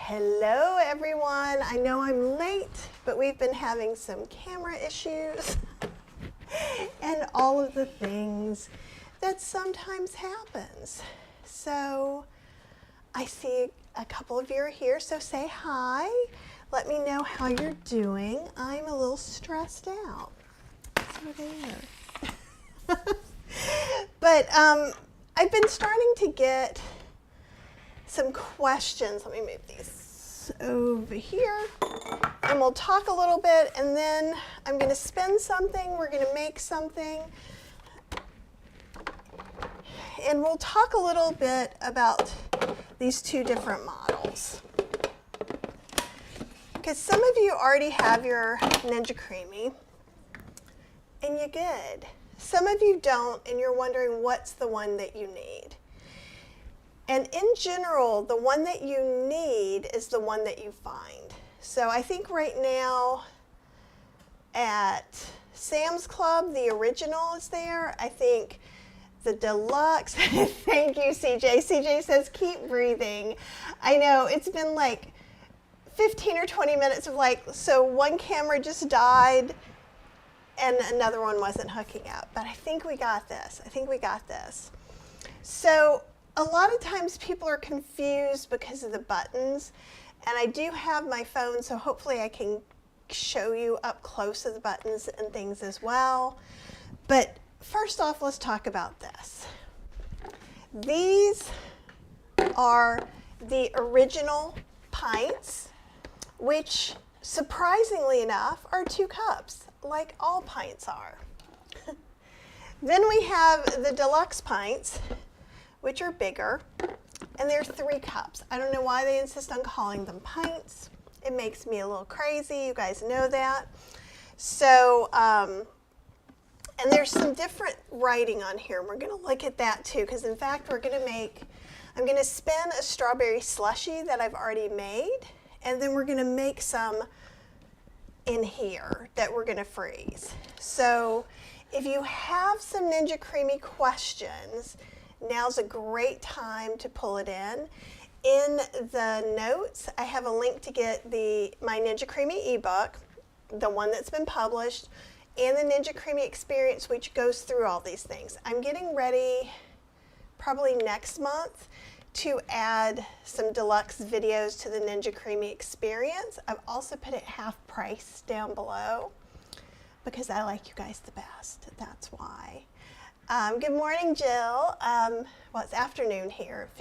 Hello everyone. I know I'm late, but we've been having some camera issues and all of the things that sometimes happens. So I see a couple of you are here, so say hi. Let me know how you're doing. I'm a little stressed out. So there. But I've been starting to get some questions. Let me move these over here and we'll talk a little bit, and then I'm going to spin something, we're going to make something, and we'll talk a little bit about these two different models. Because some of you already have your Ninja Creami and you're good. Some of you don't, and you're wondering what's the one that you need. And in general, the one that you need is the one that you find. So I think right now at Sam's Club, the original is there. I think the Deluxe, thank you, CJ. CJ says, keep breathing. I know, it's been like 15 or 20 minutes of like, so one camera just died and another one wasn't hooking up. But I think we got this. I think we got this. So a lot of times people are confused because of the buttons, and I do have my phone, so hopefully I can show you up close of the buttons and things as well. But first off, let's talk about this. These are the original pints, which surprisingly enough are 2 cups, like all pints are. Then we have the Deluxe pints, which are bigger, and they're 3 cups. I don't know why they insist on calling them pints. It makes me a little crazy, you guys know that. So, and there's some different writing on here, and we're gonna look at that too, because in fact I'm gonna spin a strawberry slushie that I've already made, and then we're gonna make some in here that we're gonna freeze. So if you have some Ninja Creami questions, now's a great time to pull it in. In the notes, I have a link to get my Ninja Creami ebook, the one that's been published, and the Ninja Creami Experience, which goes through all these things. I'm getting ready, probably next month, to add some deluxe videos to the Ninja Creami Experience. I've also put it half price down below because I like you guys the best. That's why. Good morning, Jill. Well, it's afternoon here. It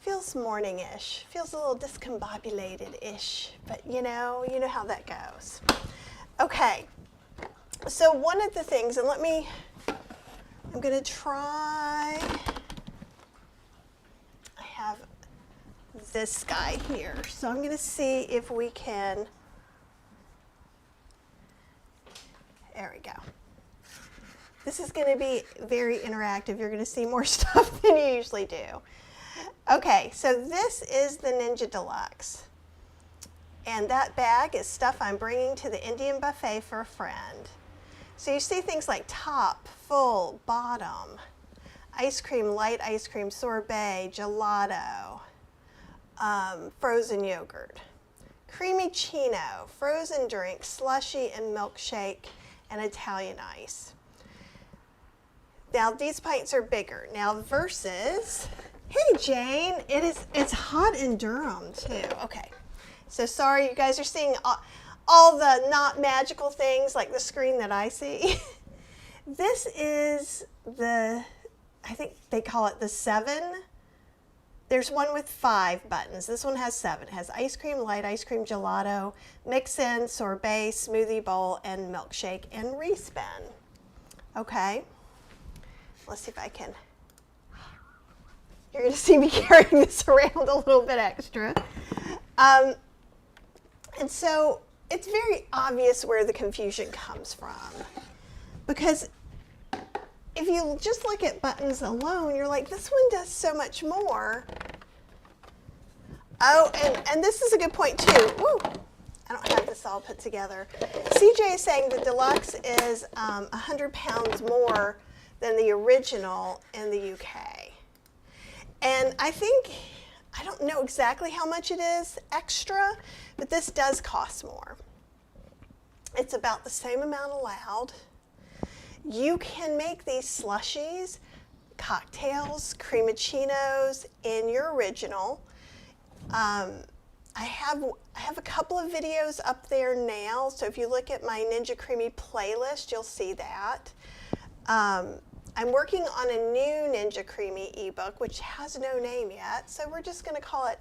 feels morning-ish. Feels a little discombobulated-ish, but you know how that goes. Okay, so one of the things, and I'm gonna try, I have this guy here, so I'm gonna see if we can, there we go. This is going to be very interactive. You're going to see more stuff than you usually do. Okay, so this is the Ninja Deluxe. And that bag is stuff I'm bringing to the Indian buffet for a friend. So you see things like top, full, bottom, ice cream, light ice cream, sorbet, gelato, frozen yogurt, creamy chino, frozen drink, slushie and milkshake, and Italian ice. Now these pints are bigger. Now versus, hey Jane, it's hot in Durham too. Okay, so sorry you guys are seeing all the not magical things like the screen that I see. This is I think they call it the 7. There's one with 5 buttons. This one has 7. It has ice cream, light ice cream, gelato, mix-in, sorbet, smoothie bowl, and milkshake, and respin. Okay. Let's see if I can. You're going to see me carrying this around a little bit extra. And so it's very obvious where the confusion comes from. Because if you just look at buttons alone, you're like, this one does so much more. Oh, and this is a good point too. Woo! I don't have this all put together. CJ is saying the Deluxe is 100 pounds more than the original in the UK. And I think, I I don't know exactly how much it is extra, but this does cost more. It's about the same amount allowed. You can make these slushies, cocktails, cremachinos in your original. I have a couple of videos up there now, so if you look at my Ninja Creami playlist, you'll see that. I'm working on a new Ninja Creami ebook, which has no name yet, so we're just going to call it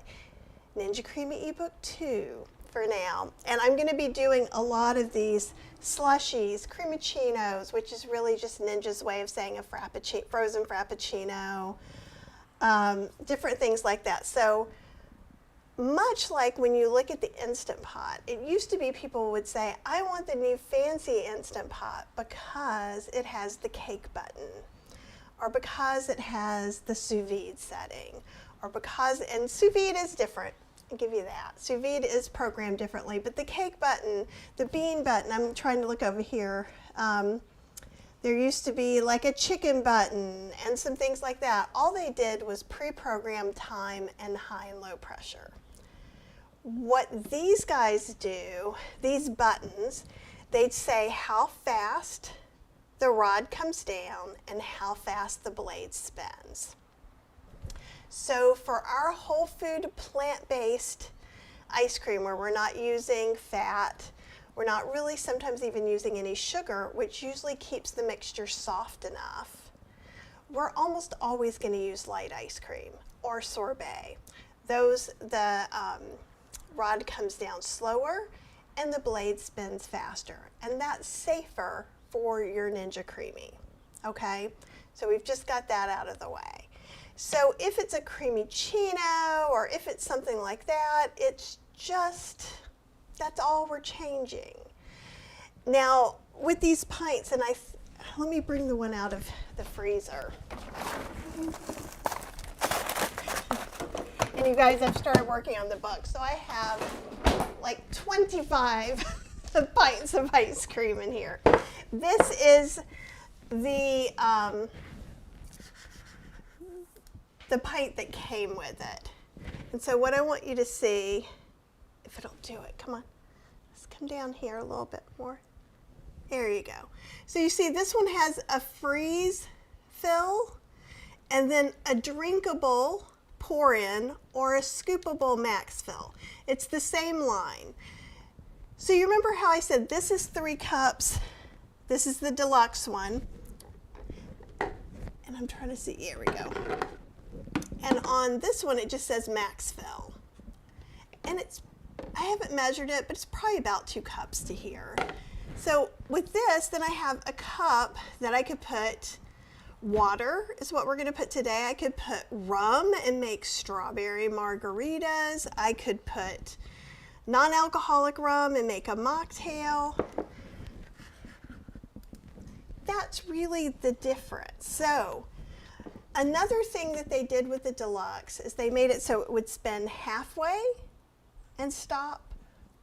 Ninja Creami ebook 2 for now. And I'm going to be doing a lot of these slushies, cremachinos, which is really just Ninja's way of saying a frozen frappuccino, different things like that. So much like when you look at the Instant Pot, it used to be people would say, I want the new fancy Instant Pot because it has the cake button, or because it has the sous vide setting, or because, and sous vide is different, I'll give you that. Sous vide is programmed differently, but the cake button, the bean button, I'm trying to look over here, there used to be like a chicken button and some things like that. All they did was pre-program time and high and low pressure. What these guys do, these buttons, they'd say how fast the rod comes down and how fast the blade spins. So for our whole food plant-based ice cream where we're not using fat, we're not really sometimes even using any sugar, which usually keeps the mixture soft enough, we're almost always going to use light ice cream or sorbet. The rod comes down slower and the blade spins faster, and that's safer for your Ninja Creami, okay? So we've just got that out of the way. So if it's a cremachino or if it's something like that, it's just, that's all we're changing. Now with these pints, and let me bring the one out of the freezer. And you guys, I've started working on the book, so I have like 25 pints of ice cream in here. This is the pint that came with it. And so what I want you to see, if it'll do it, come on, let's come down here a little bit more. There you go. So you see this one has a freeze fill and then a drinkable pour in or a scoopable max fill. It's the same line. So you remember how I said this is 3 cups, this is the deluxe one, and I'm trying to see, here we go. And on this one it just says max fill. And I haven't measured it, but it's probably about 2 cups to here. So with this, then I have a cup that I could put water, is what we're going to put today. I could put rum and make strawberry margaritas. I could put non-alcoholic rum and make a mocktail. That's really the difference. So another thing that they did with the Deluxe is they made it so it would spin halfway and stop,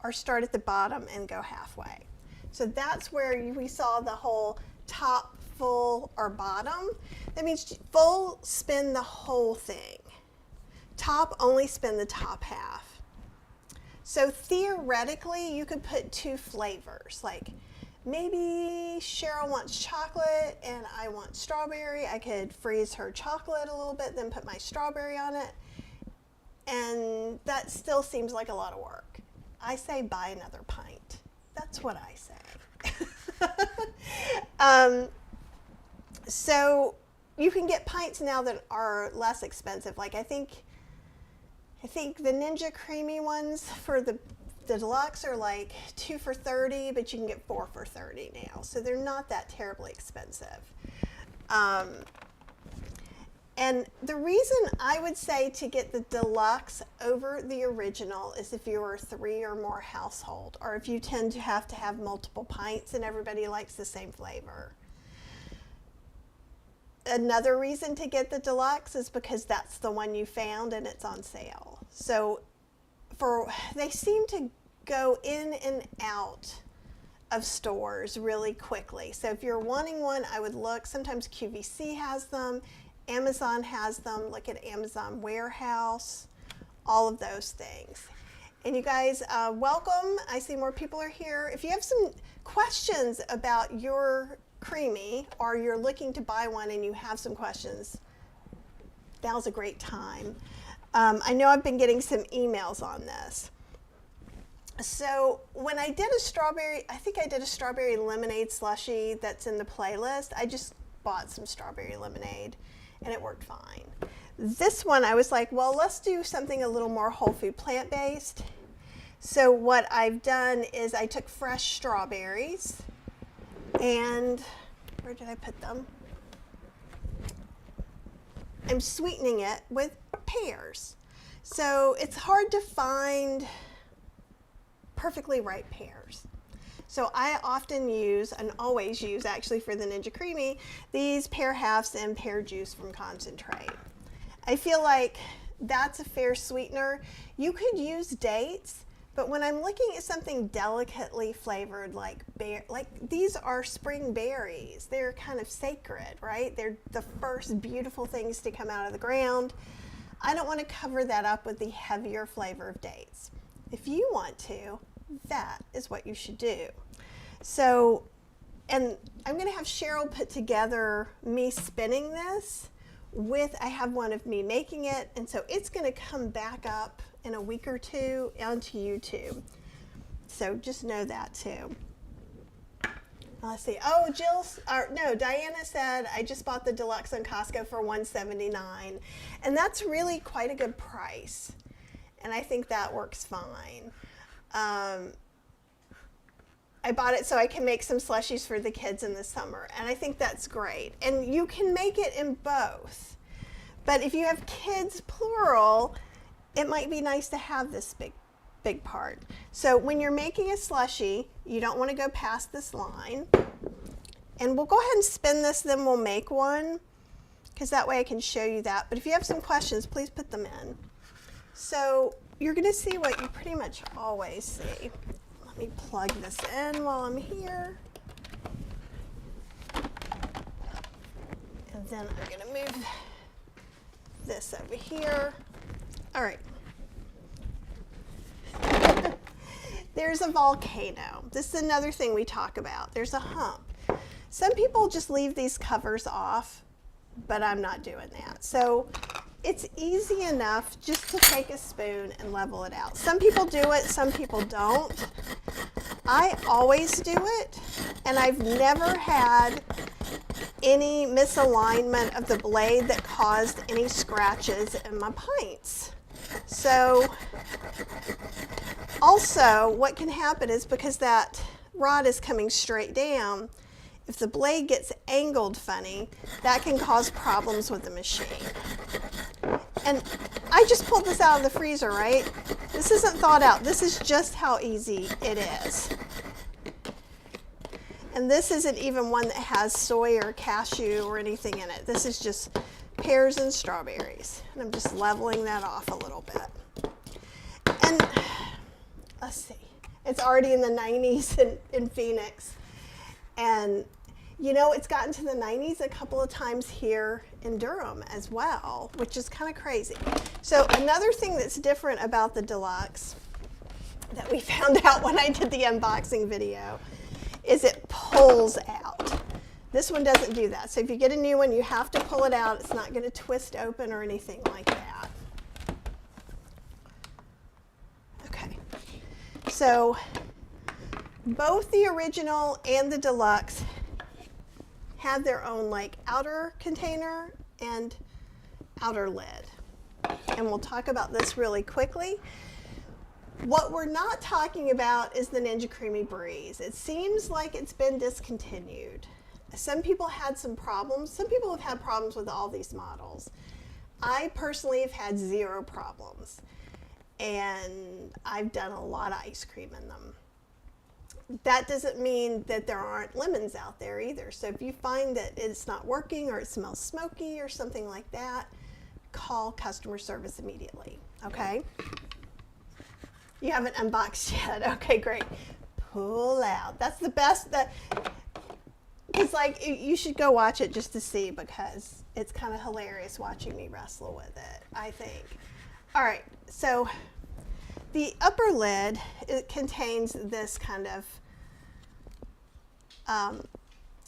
or start at the bottom and go halfway. So that's where we saw the whole top, full, or bottom. That means full, spin the whole thing. Top, only spin the top half. So theoretically, you could put 2 flavors. Like maybe Cheryl wants chocolate and I want strawberry. I could freeze her chocolate a little bit, then put my strawberry on it. And that still seems like a lot of work. I say buy another pint. That's what I say. So you can get pints now that are less expensive. Like I think the Ninja Creami ones for the Deluxe are like 2 for $30, but you can get 4 for $30 now. So they're not that terribly expensive. And the reason I would say to get the Deluxe over the original is if you're a 3 or more household, or if you tend to have multiple pints and everybody likes the same flavor. Another reason to get the Deluxe is because that's the one you found and it's on sale. So they seem to go in and out of stores really quickly. So if you're wanting one, I would look. Sometimes QVC has them. Amazon has them. Look at Amazon Warehouse, all of those things. And you guys, welcome. I see more people are here. If you have some questions about your Creami, or you're looking to buy one and you have some questions, now's a great time. I know I've been getting some emails on this. So when I did a strawberry, I think I did a strawberry lemonade slushie that's in the playlist. I just bought some strawberry lemonade and it worked fine. This one, I was like, well, let's do something a little more whole food plant-based. So what I've done is I took fresh strawberries and, where did I put them? I'm sweetening it with pears. So it's hard to find perfectly ripe pears. So I often use, and always use actually for the Ninja Creami, these pear halves and pear juice from concentrate. I feel like that's a fair sweetener. You could use dates, but when I'm looking at something delicately flavored like these are spring berries. They're kind of sacred, right? They're the first beautiful things to come out of the ground. I don't want to cover that up with the heavier flavor of dates. If you want to, that is what you should do. So, and I'm going to have Cheryl put together me spinning this with, I have one of me making it, and so it's going to come back up in a week or two onto YouTube. So just know that too. Let's see. Oh, Diana said, I just bought the Deluxe on Costco for $179. And that's really quite a good price. And I think that works fine. I bought it so I can make some slushies for the kids in the summer. And I think that's great. And you can make it in both. But if you have kids, plural, it might be nice to have this big part. So when you're making a slushie, you don't want to go past this line. And we'll go ahead and spin this, then we'll make one, because that way I can show you that. But if you have some questions, please put them in. So you're going to see what you pretty much always see. Let me plug this in while I'm here. And then I'm going to move this over here. All right. There's a volcano. This is another thing we talk about. There's a hump. Some people just leave these covers off, but I'm not doing that. So it's easy enough just to take a spoon and level it out. Some people do it, some people don't. I always do it, and I've never had any misalignment of the blade that caused any scratches in my pints. So also what can happen is, because that rod is coming straight down, if the blade gets angled funny, that can cause problems with the machine. And I just pulled this out of the freezer, right? This isn't thought out. This is just how easy it is. And this isn't even one that has soy or cashew or anything in it. This is just pears and strawberries. And I'm just leveling that off a little bit. And let's see. It's already in the 90s in Phoenix. And you know, it's gotten to the 90s a couple of times here in Durham as well, which is kind of crazy. So another thing that's different about the Deluxe that we found out when I did the unboxing video is it pulls out. This one doesn't do that. So if you get a new one, you have to pull it out. It's not going to twist open or anything like that. Okay. So both the original and the Deluxe have their own like outer container and outer lid. And we'll talk about this really quickly. What we're not talking about is the Ninja Creami Breeze. It seems like it's been discontinued. Some people had some problems. Some people have had problems with all these models. I personally have had 0 problems. And I've done a lot of ice cream in them. That doesn't mean that there aren't lemons out there either. So if you find that it's not working or it smells smoky or something like that, call customer service immediately, okay? You haven't unboxed yet. Okay, great. Pull out. That's the best. It's like, you should go watch it just to see, because it's kind of hilarious watching me wrestle with it, I think. All right, So the upper lid, it contains this kind of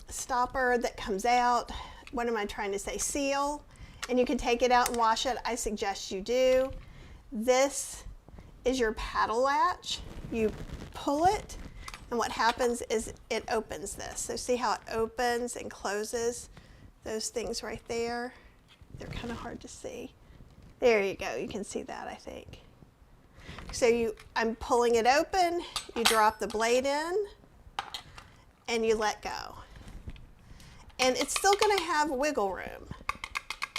stopper that comes out. What am I trying to say? Seal. And you can take it out and wash it. I suggest you do. This is your paddle latch. You pull it, and what happens is it opens this. So see how it opens and closes? Those things right there. They're kind of hard to see. There you go. You can see that, I think. So I'm pulling it open. You drop the blade in, and you let go. And it's still going to have wiggle room.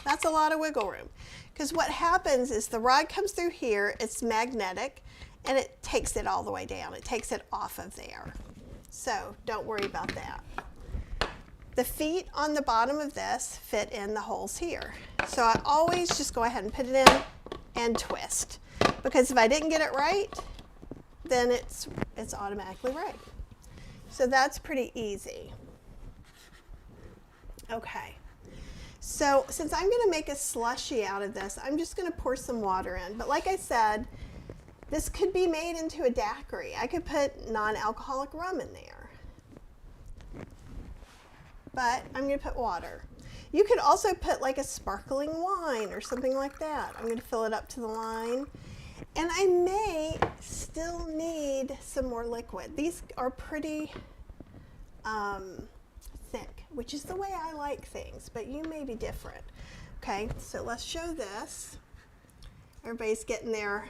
That's a lot of wiggle room. Because what happens is the rod comes through here, it's magnetic, and it takes it all the way down. It takes it off of there. So don't worry about that. The feet on the bottom of this fit in the holes here. So I always just go ahead and put it in and twist. Because if I didn't get it right, then it's automatically right. So that's pretty easy. Okay. So since I'm going to make a slushie out of this, I'm just going to pour some water in. But like I said, this could be made into a daiquiri. I could put non-alcoholic rum in there. But I'm going to put water. You could also put like a sparkling wine or something like that. I'm going to fill it up to the line. And I may still need some more liquid. These are pretty thick, which is the way I like things, but you may be different. Okay, so let's show this. Everybody's getting their,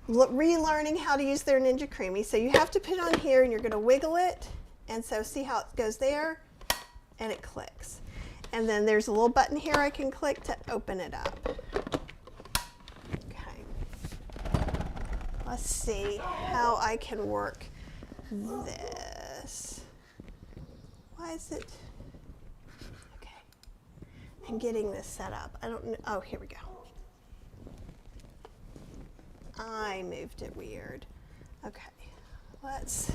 relearning how to use their Ninja Creami. So you have to put it on here and you're gonna wiggle it. And so see how it goes there and it clicks. And then there's a little button here I can click to open it up. Okay, let's see how I can work this. Why is it? Okay. I'm getting this set up. I don't know. Oh, here we go. I moved it weird. Okay. Let's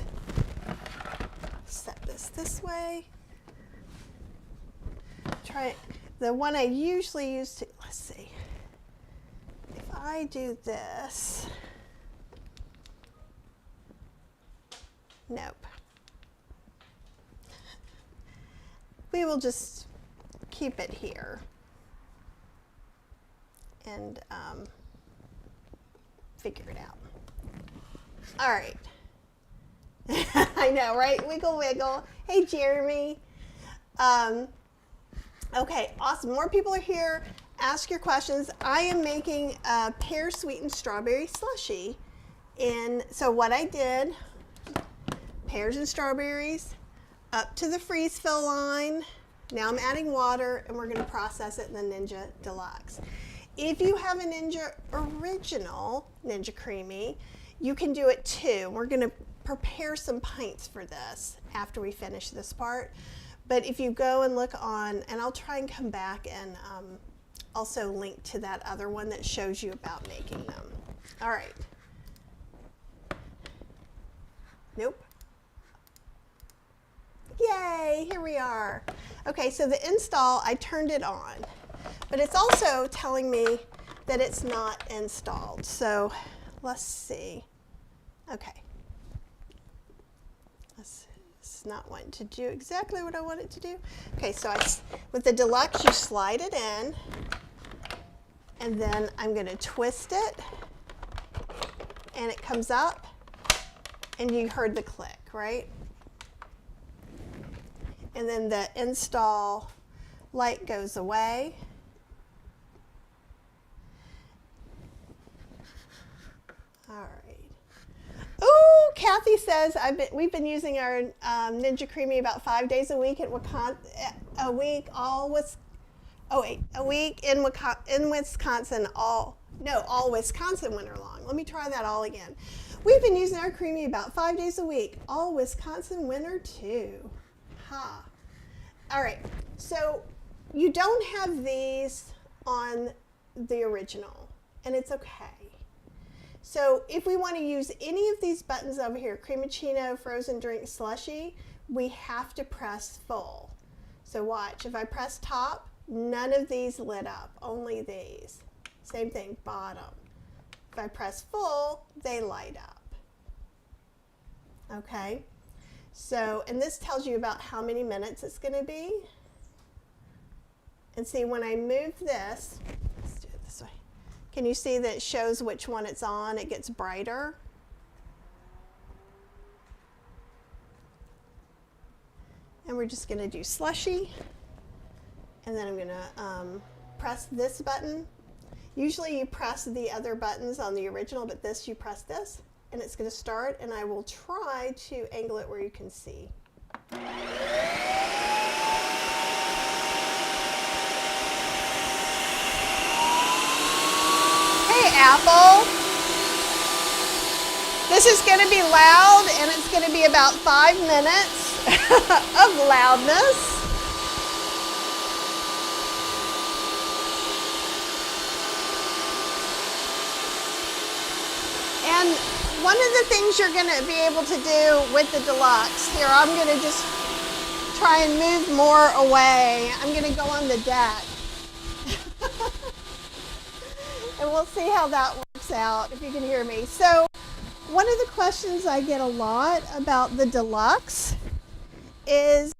set this way. Try it. The one I usually use to, let's see. If I do this, nope. We will just keep it here and figure it out. All right. I know, right? Wiggle, wiggle. Hey, Jeremy. Okay, awesome. More people are here. Ask your questions. I am making a pear sweetened strawberry slushie. And so what I did, pears and strawberries, up to the freeze fill line. Now I'm adding water and we're going to process it in the Ninja Deluxe. If you have a Ninja Original Ninja Creami, you can do it too. We're going to prepare some pints for this after we finish this part. But if you go and look on, and I'll try and come back and also link to that other one that shows you about making them. All right. Nope. Yay, here we are. Okay, so the install, I turned it on, but it's also telling me that it's not installed. So let's see. Okay. It's not wanting to do exactly what I want it to do. Okay, so with the Deluxe, you slide it in, and then I'm going to twist it, and it comes up, and you heard the click, right? And then the install light goes away. All right. Ooh, Kathy says we've been using our Ninja Creami about 5 days a week at a week in Wisconsin all Wisconsin winter long. Let me try that all again. We've been using our Creami about 5 days a week, all Wisconsin winter too. Ha. All right, so you don't have these on the original, and it's okay. So if we want to use any of these buttons over here, Creamicino, frozen drink, slushie, we have to press full. So watch, if I press top, none of these lit up, only these. Same thing, bottom. I press full, they light up. Okay, so, and this tells you about how many minutes it's going to be. And see, when I move this, let's do it this way. Can you see that it shows which one it's on? It gets brighter. And we're just going to do Slushie. And then I'm going to press this button. Usually you press the other buttons on the original, but this, you press this, and it's going to start, and I will try to angle it where you can see. Hey, Apple. This is going to be loud, and it's going to be about 5 minutes of loudness. And one of the things you're going to be able to do with the Deluxe, here I'm going to just try and move more away. I'm going to go on the deck. And we'll see how that works out, if you can hear me. So one of the questions I get a lot about the Deluxe is,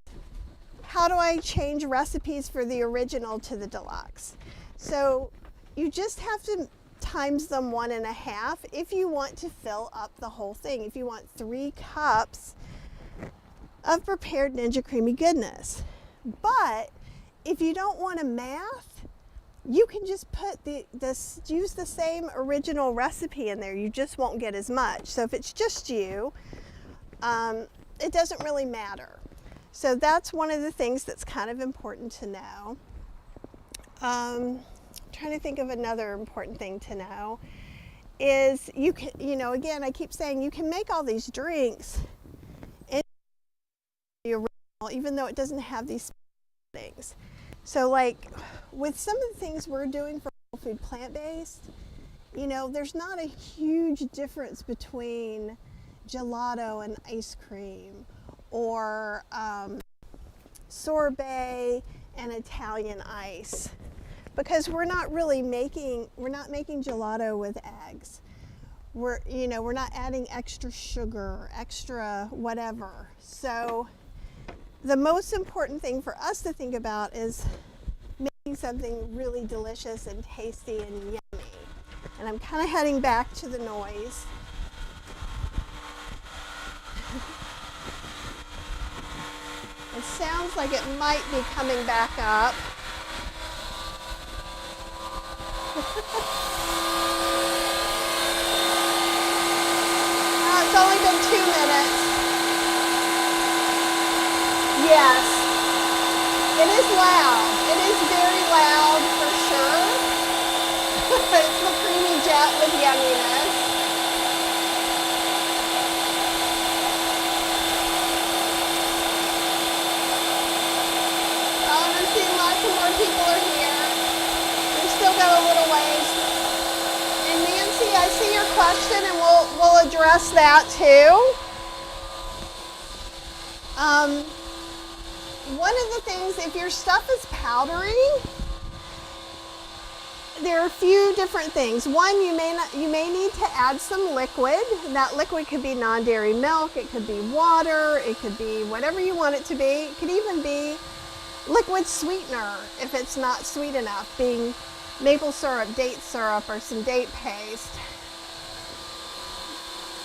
how do I change recipes for the original to the Deluxe? So you just have to times them 1.5 if you want to fill up the whole thing. If you want 3 cups of prepared Ninja Creami goodness. But if you don't want to math, you can just put use the same original recipe in there. You just won't get as much. So if it's just you, it doesn't really matter. So that's one of the things that's kind of important to know. Trying to think of another important thing to know is you can, again, I keep saying you can make all these drinks in the original, even though it doesn't have these things. So like with some of the things we're doing for whole food plant-based, there's not a huge difference between gelato and ice cream, or sorbet and Italian ice. Because we're not making gelato with eggs. We're not adding extra sugar, extra whatever. So the most important thing for us to think about is making something really delicious and tasty and yummy. And I'm kind of heading back to the noise. It sounds like it might be coming back up. It's only been 2 minutes. Yes, it is loud. It is very loud for sure. It's the creamy jet with yumminess. Oh, and I'm seeing lots of more people are here. Still got a little ways. And Nancy, I see your question, and we'll address that too. One of the things, if your stuff is powdery, there are a few different things. One, you may need to add some liquid. That liquid could be non-dairy milk, it could be water, it could be whatever you want it to be. It could even be liquid sweetener if it's not sweet enough, being maple syrup, date syrup, or some date paste.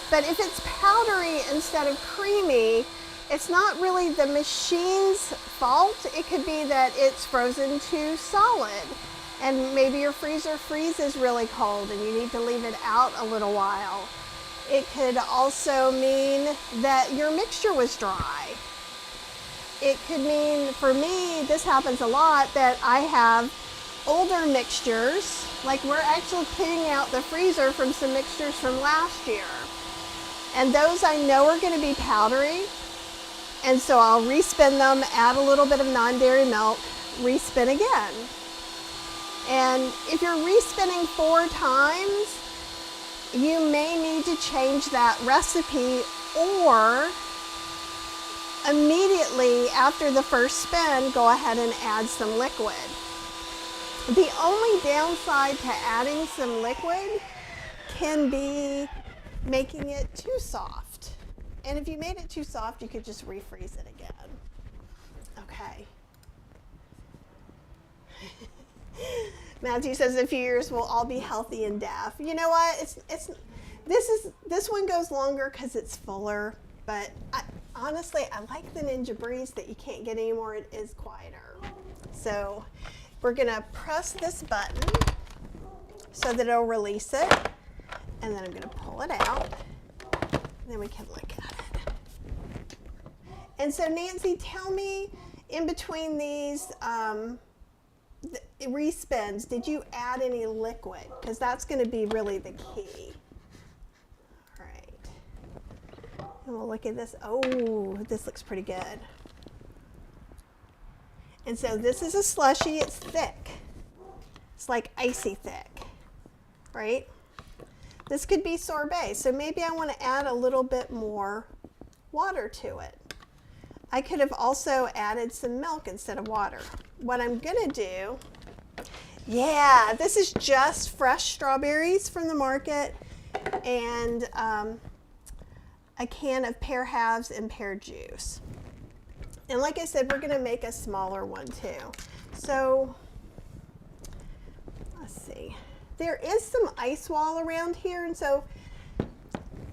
But if it's powdery instead of creamy, it's not really the machine's fault. It could be that it's frozen too solid, and maybe your freezer freezes really cold and you need to leave it out a little while. It could also mean that your mixture was dry. It could mean, for me, this happens a lot, that I have older mixtures, like we're actually cleaning out the freezer from some mixtures from last year. And those I know are going to be powdery, and so I'll respin them, add a little bit of non-dairy milk, respin again. And if you're respinning 4 times, you may need to change that recipe, or immediately after the first spin, go ahead and add some liquid. The only downside to adding some liquid can be making it too soft. And if you made it too soft, you could just refreeze it again. Okay. Matthew says in a few years we'll all be healthy and deaf. You know what? This one goes longer because it's fuller, but honestly, I like the Ninja Breeze that you can't get anymore. It is quieter. So we're gonna press this button so that it'll release it, and then I'm gonna pull it out, and then we can look at it. And so Nancy, tell me, in between these respins, did you add any liquid? Because that's gonna be really the key. All right, and we'll look at this. Oh, this looks pretty good. And so this is a slushie, it's thick. It's like icy thick, right? This could be sorbet, so maybe I want to add a little bit more water to it. I could have also added some milk instead of water. What I'm gonna do, yeah, this is just fresh strawberries from the market and a can of pear halves and pear juice. And like I said, we're gonna make a smaller one too. So let's see. There is some ice wall around here, and so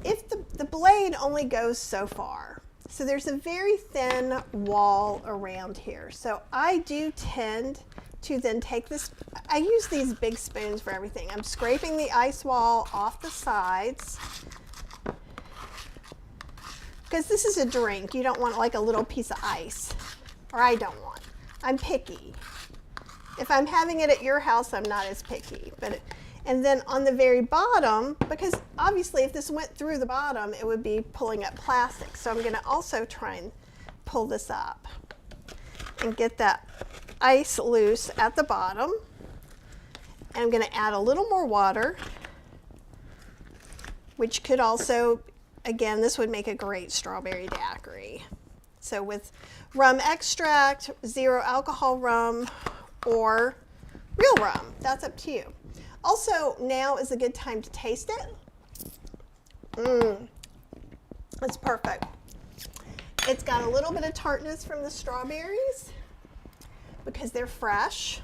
if the blade only goes so far, so there's a very thin wall around here. So I do tend to then take this, I use these big spoons for everything. I'm scraping the ice wall off the sides, because this is a drink. You don't want like a little piece of ice, or I don't want. I'm picky. If I'm having it at your house, I'm not as picky. And then on the very bottom, because obviously if this went through the bottom, it would be pulling up plastic. So I'm gonna also try and pull this up and get that ice loose at the bottom. And I'm gonna add a little more water, which could also, again, this would make a great strawberry daiquiri. So with rum extract, 0 alcohol rum, or real rum, that's up to you. Also, now is a good time to taste it. It's perfect. It's got a little bit of tartness from the strawberries because they're fresh.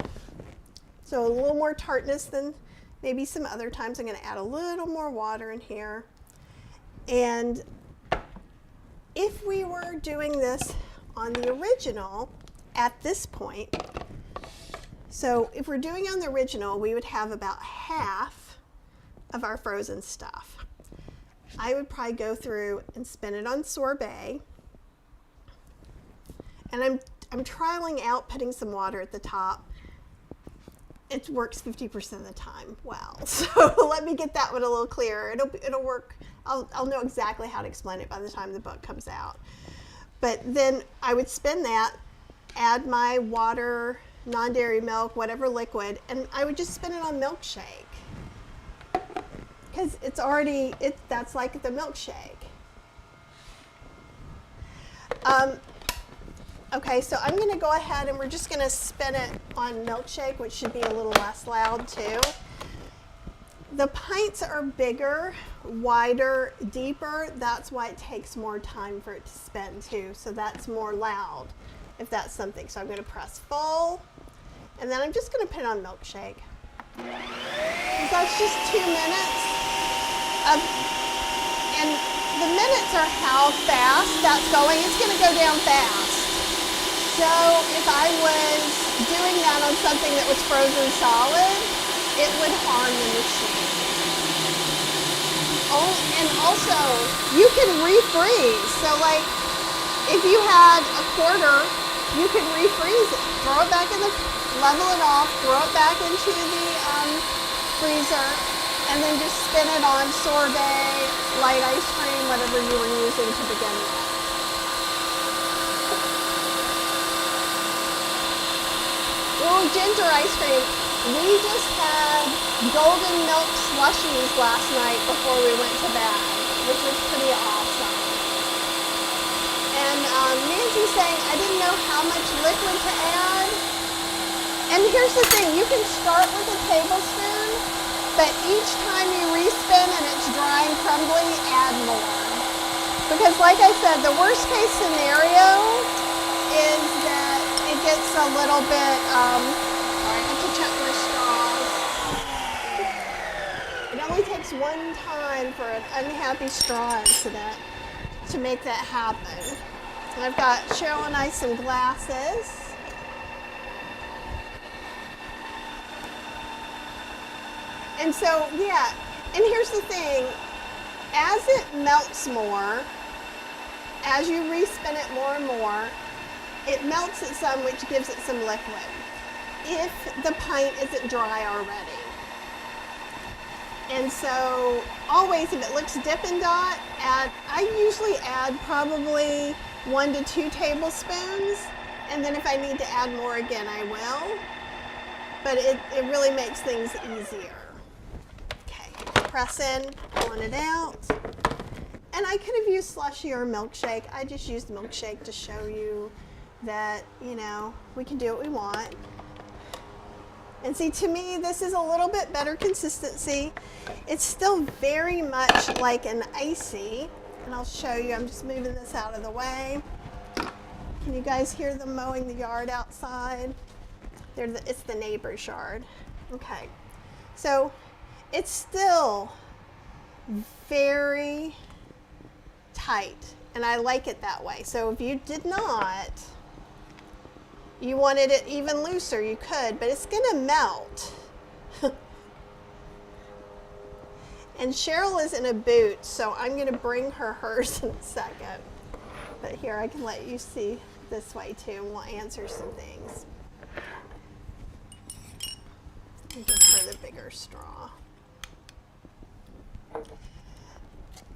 So a little more tartness than maybe some other times. I'm gonna add a little more water in here. And if we were doing this on the original at this point, so if we're doing on the original, we would have about half of our frozen stuff. I would probably go through and spin it on sorbet. And I'm trialing out putting some water at the top. It works 50% of the time well. So let me get that one a little clearer. It'll work. I'll know exactly how to explain it by the time the book comes out. But then I would spin that, add my water, non-dairy milk, whatever liquid, and I would just spin it on milkshake. Because it's already, that's like the milkshake. Okay, so I'm gonna go ahead and we're just gonna spin it on milkshake, which should be a little less loud too. The pints are bigger, wider, deeper. That's why it takes more time for it to spin too. So that's more loud, if that's something. So I'm gonna press full, and then I'm just gonna put it on milkshake. That's just 2 minutes. And the minutes are how fast that's going. It's gonna go down fast. So if I was doing that on something that was frozen solid, it would harm the machine. Oh, and also, you can refreeze. So like, if you had a quarter, you could refreeze it. Throw it back in the, level it off, throw it back into the freezer, and then just spin it on sorbet, light ice cream, whatever you were using to begin with. Oh, ginger ice cream. We just had golden milk slushies last night before we went to bed, which was pretty awesome. And Nancy's saying, I didn't know how much liquid to add. And here's the thing, you can start with a tablespoon, but each time you respin and probably add more. Because like I said, the worst case scenario is that it gets a little bit, sorry, I have to check my straws. It only takes one time for an unhappy straw incident to make that happen. I've got Cheryl and I some glasses. And so, yeah, and here's the thing, as it melts more, as you respin it more and more, it melts it some, which gives it some liquid, if the pint isn't dry already. And so, always, if it looks Dippin' Dot, I usually add probably 1 to 2 tablespoons, and then if I need to add more again, I will. But it really makes things easier. Okay, press in, pulling it out. And I could have used Slushie or milkshake. I just used milkshake to show you that, you know, we can do what we want. And see, to me, this is a little bit better consistency. It's still very much like an icy. And I'll show you, I'm just moving this out of the way. Can you guys hear them mowing the yard outside? It's the neighbor's yard. Okay, so it's still very tight, and I like it that way. So if you did not, you wanted it even looser, you could, but it's gonna melt. And Cheryl is in a boot, so I'm gonna bring her hers in a second. But here, I can let you see this way too, and we'll answer some things. I'll give her the bigger straw.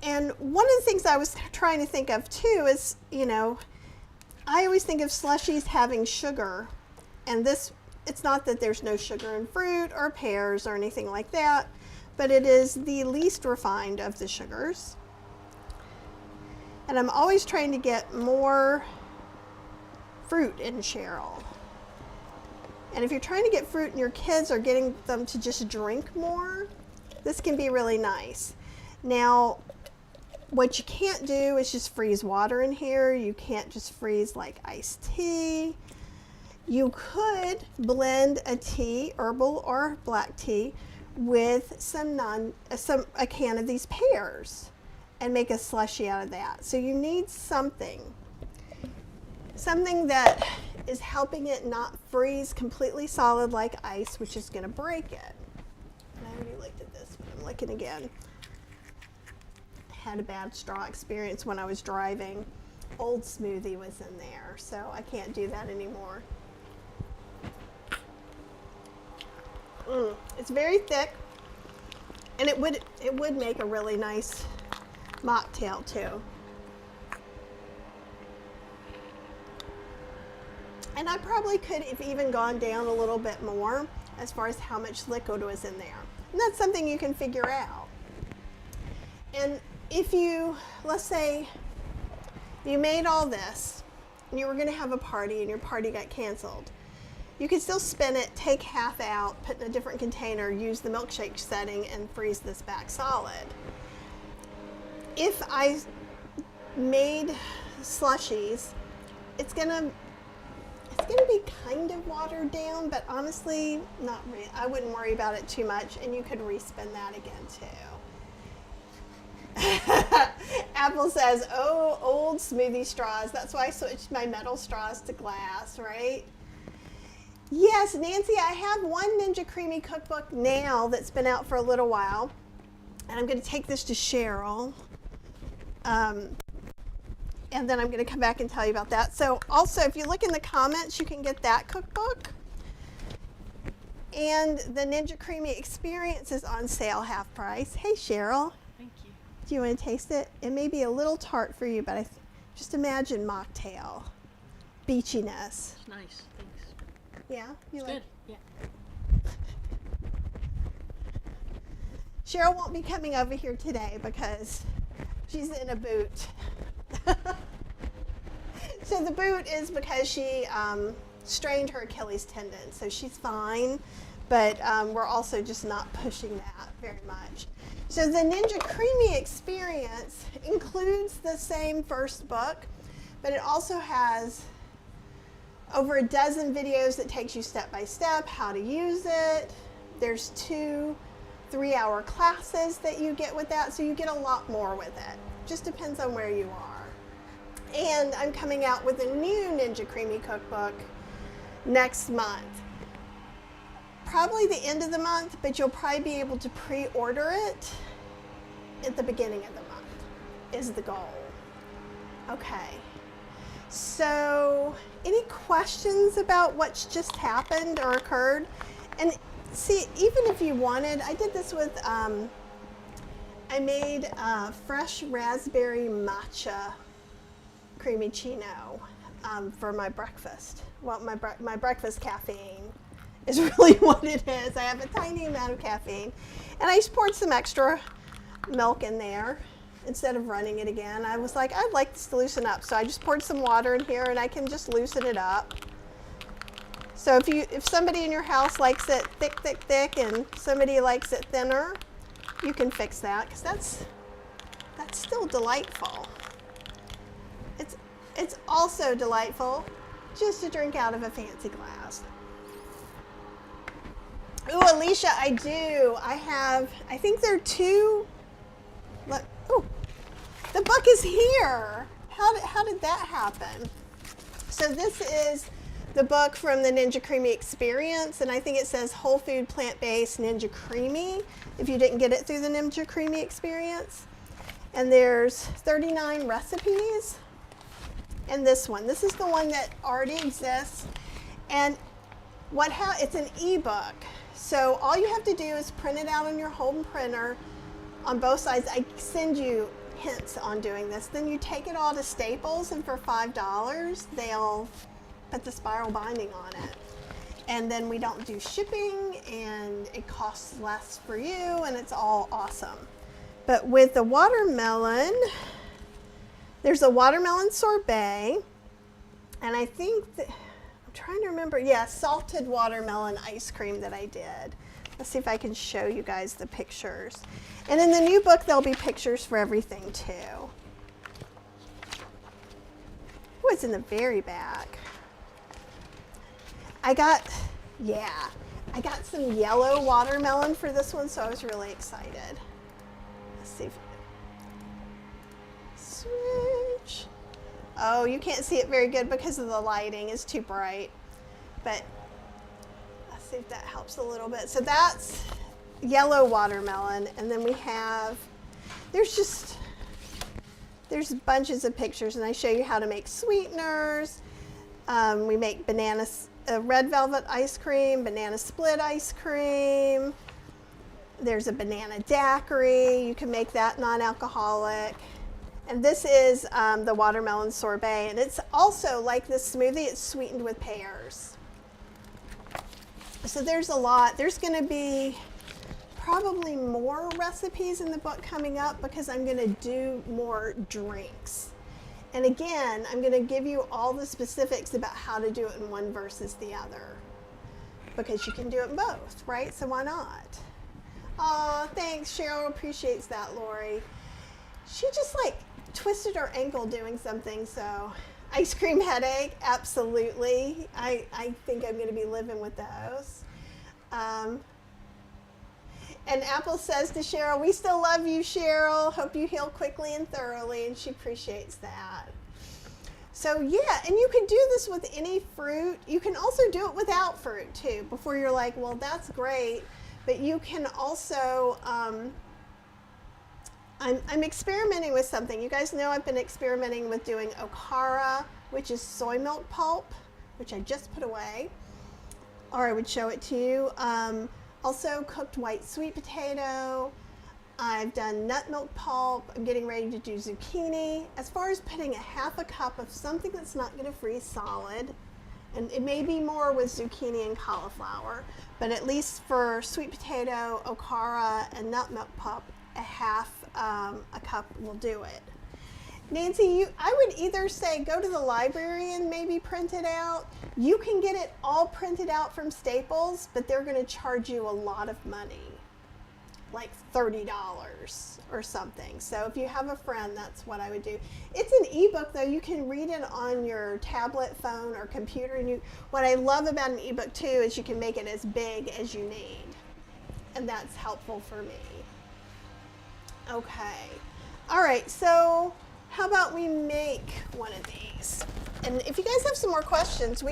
And one of the things I was trying to think of too is, you know, I always think of slushies having sugar, and this, it's not that there's no sugar in fruit or pears or anything like that, but it is the least refined of the sugars. And I'm always trying to get more fruit in Cheryl. And if you're trying to get fruit and your kids are getting them to just drink more, this can be really nice. Now, what you can't do is just freeze water in here. You can't just freeze like iced tea. You could blend a tea, herbal or black tea, with a can of these pears and make a slushie out of that. So you need something that is helping it not freeze completely solid like ice, which is going to break it. And I already looked at this, but I'm looking again. Had a bad straw experience when I was driving. Old Smoothie was in there, so I can't do that anymore. It's very thick, and it would make a really nice mocktail too. And I probably could have even gone down a little bit more as far as how much liquid was in there. And that's something you can figure out. And if you, let's say, you made all this, and you were going to have a party, and your party got canceled, you could still spin it, take half out, put in a different container, use the milkshake setting, and freeze this back solid. If I made slushies, it's gonna be kind of watered down, but honestly, not really. I wouldn't worry about it too much, and you could respin that again too. Apple says, oh, old smoothie straws. That's why I switched my metal straws to glass, right? Yes, Nancy, I have one Ninja Creami cookbook now that's been out for a little while. And I'm going to take this to Cheryl. And then I'm going to come back and tell you about that. So also, if you look in the comments, you can get that cookbook. And the Ninja Creami Experience is on sale, half price. Hey, Cheryl. Do you want to taste it? It may be a little tart for you, but just imagine mocktail, beachiness. It's nice, thanks. Yeah? You like good, yeah. Cheryl won't be coming over here today because she's in a boot. So the boot is because she strained her Achilles tendon, so she's fine, but we're also just not pushing that very much. So the Ninja Creami experience includes the same first book, but it also has over a dozen videos that takes you step by step how to use it. There's 2 3-hour classes that you get with that, so you get a lot more with it. Just depends on where you are. And I'm coming out with a new Ninja Creami cookbook next month. Probably the end of the month, but you'll probably be able to pre-order it at the beginning of the month is the goal. Okay, so any questions about what's just happened or occurred? And see, even if you wanted, I did this with, I made fresh raspberry matcha creamicino for my breakfast. Well, my breakfast caffeine is really what it is. I have a tiny amount of caffeine. And I just poured some extra milk in there instead of running it again. I was like, I'd like this to loosen up. So I just poured some water in here and I can just loosen it up. So if somebody in your house likes it thick, thick, thick, and somebody likes it thinner, you can fix that, because that's still delightful. It's also delightful just to drink out of a fancy glass. Ooh, Alicia, I do. I think there are 2. Look, ooh, the book is here. How did that happen? So this is the book from the Ninja Creami experience, and I think it says whole food plant-based Ninja Creami if you didn't get it through the Ninja Creami experience. And there's 39 recipes. And this is the one that already exists. And it's an ebook. So all you have to do is print it out on your home printer on both sides. I send you hints on doing this. Then you take it all to Staples, and for $5, they'll put the spiral binding on it. And then we don't do shipping, and it costs less for you, and it's all awesome. But with the watermelon, there's a watermelon sorbet, and I think I'm trying to remember, yeah, salted watermelon ice cream that I did. Let's see if I can show you guys the pictures. And in the new book, there'll be pictures for everything too. Oh, it's in the very back. I got some yellow watermelon for this one, so I was really excited. Let's see if switch. Oh, you can't see it very good because of the lighting. It's too bright. But let's see if that helps a little bit. So that's yellow watermelon, and then we have, there's bunches of pictures, and I show you how to make sweeteners. We make red velvet ice cream, banana split ice cream. There's a banana daiquiri. You can make that non-alcoholic. And this is the watermelon sorbet, and it's also like this smoothie. It's sweetened with pears. So there's a lot. There's going to be probably more recipes in the book coming up because I'm going to do more drinks. And again, I'm going to give you all the specifics about how to do it in one versus the other, because you can do it in both, right? So why not? Aw, thanks. Cheryl appreciates that, Lori. She just twisted her ankle doing something, so ice cream headache, absolutely. I think I'm going to be living with those. And Apple says to Cheryl, we still love you, Cheryl. Hope you heal quickly and thoroughly, and she appreciates that. So yeah, and you can do this with any fruit. You can also do it without fruit too, before you're like, well, that's great. But you can also, I'm experimenting with something. You guys know I've been experimenting with doing okara, which is soy milk pulp, which I just put away, or I would show it to you. Also cooked white sweet potato. I've done nut milk pulp. I'm getting ready to do zucchini. As far as putting a half a cup of something that's not going to freeze solid, and it may be more with zucchini and cauliflower, but at least for sweet potato, okara, and nut milk pulp, a half a cup will do it. Nancy, I would either say go to the library and maybe print it out. You can get it all printed out from Staples, but they're going to charge you a lot of money. like $30 or something. So if you have a friend, that's what I would do. It's an ebook though. You can read it on your tablet, phone, or computer. And what I love about an ebook too is you can make it as big as you need. And that's helpful for me. Okay. All right, so how about we make one of these? And if you guys have some more questions,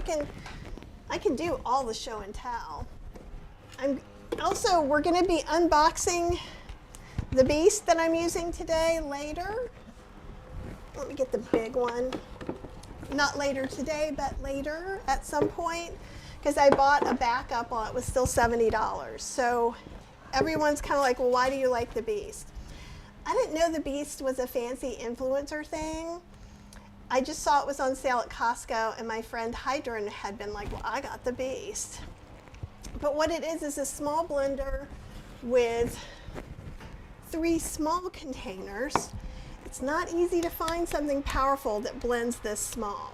I can do all the show and tell. We're going to be unboxing the beast that I'm using today later. Let me get the big one. Not later today, but later at some point, because I bought a backup while it was still $70. So everyone's kind of like, well, why do you like the beast? I didn't know the beast was a fancy influencer thing. I just saw it was on sale at Costco, and my friend Hydron had been like, well, I got the beast. But what it is a small blender with 3 small containers. It's not easy to find something powerful that blends this small.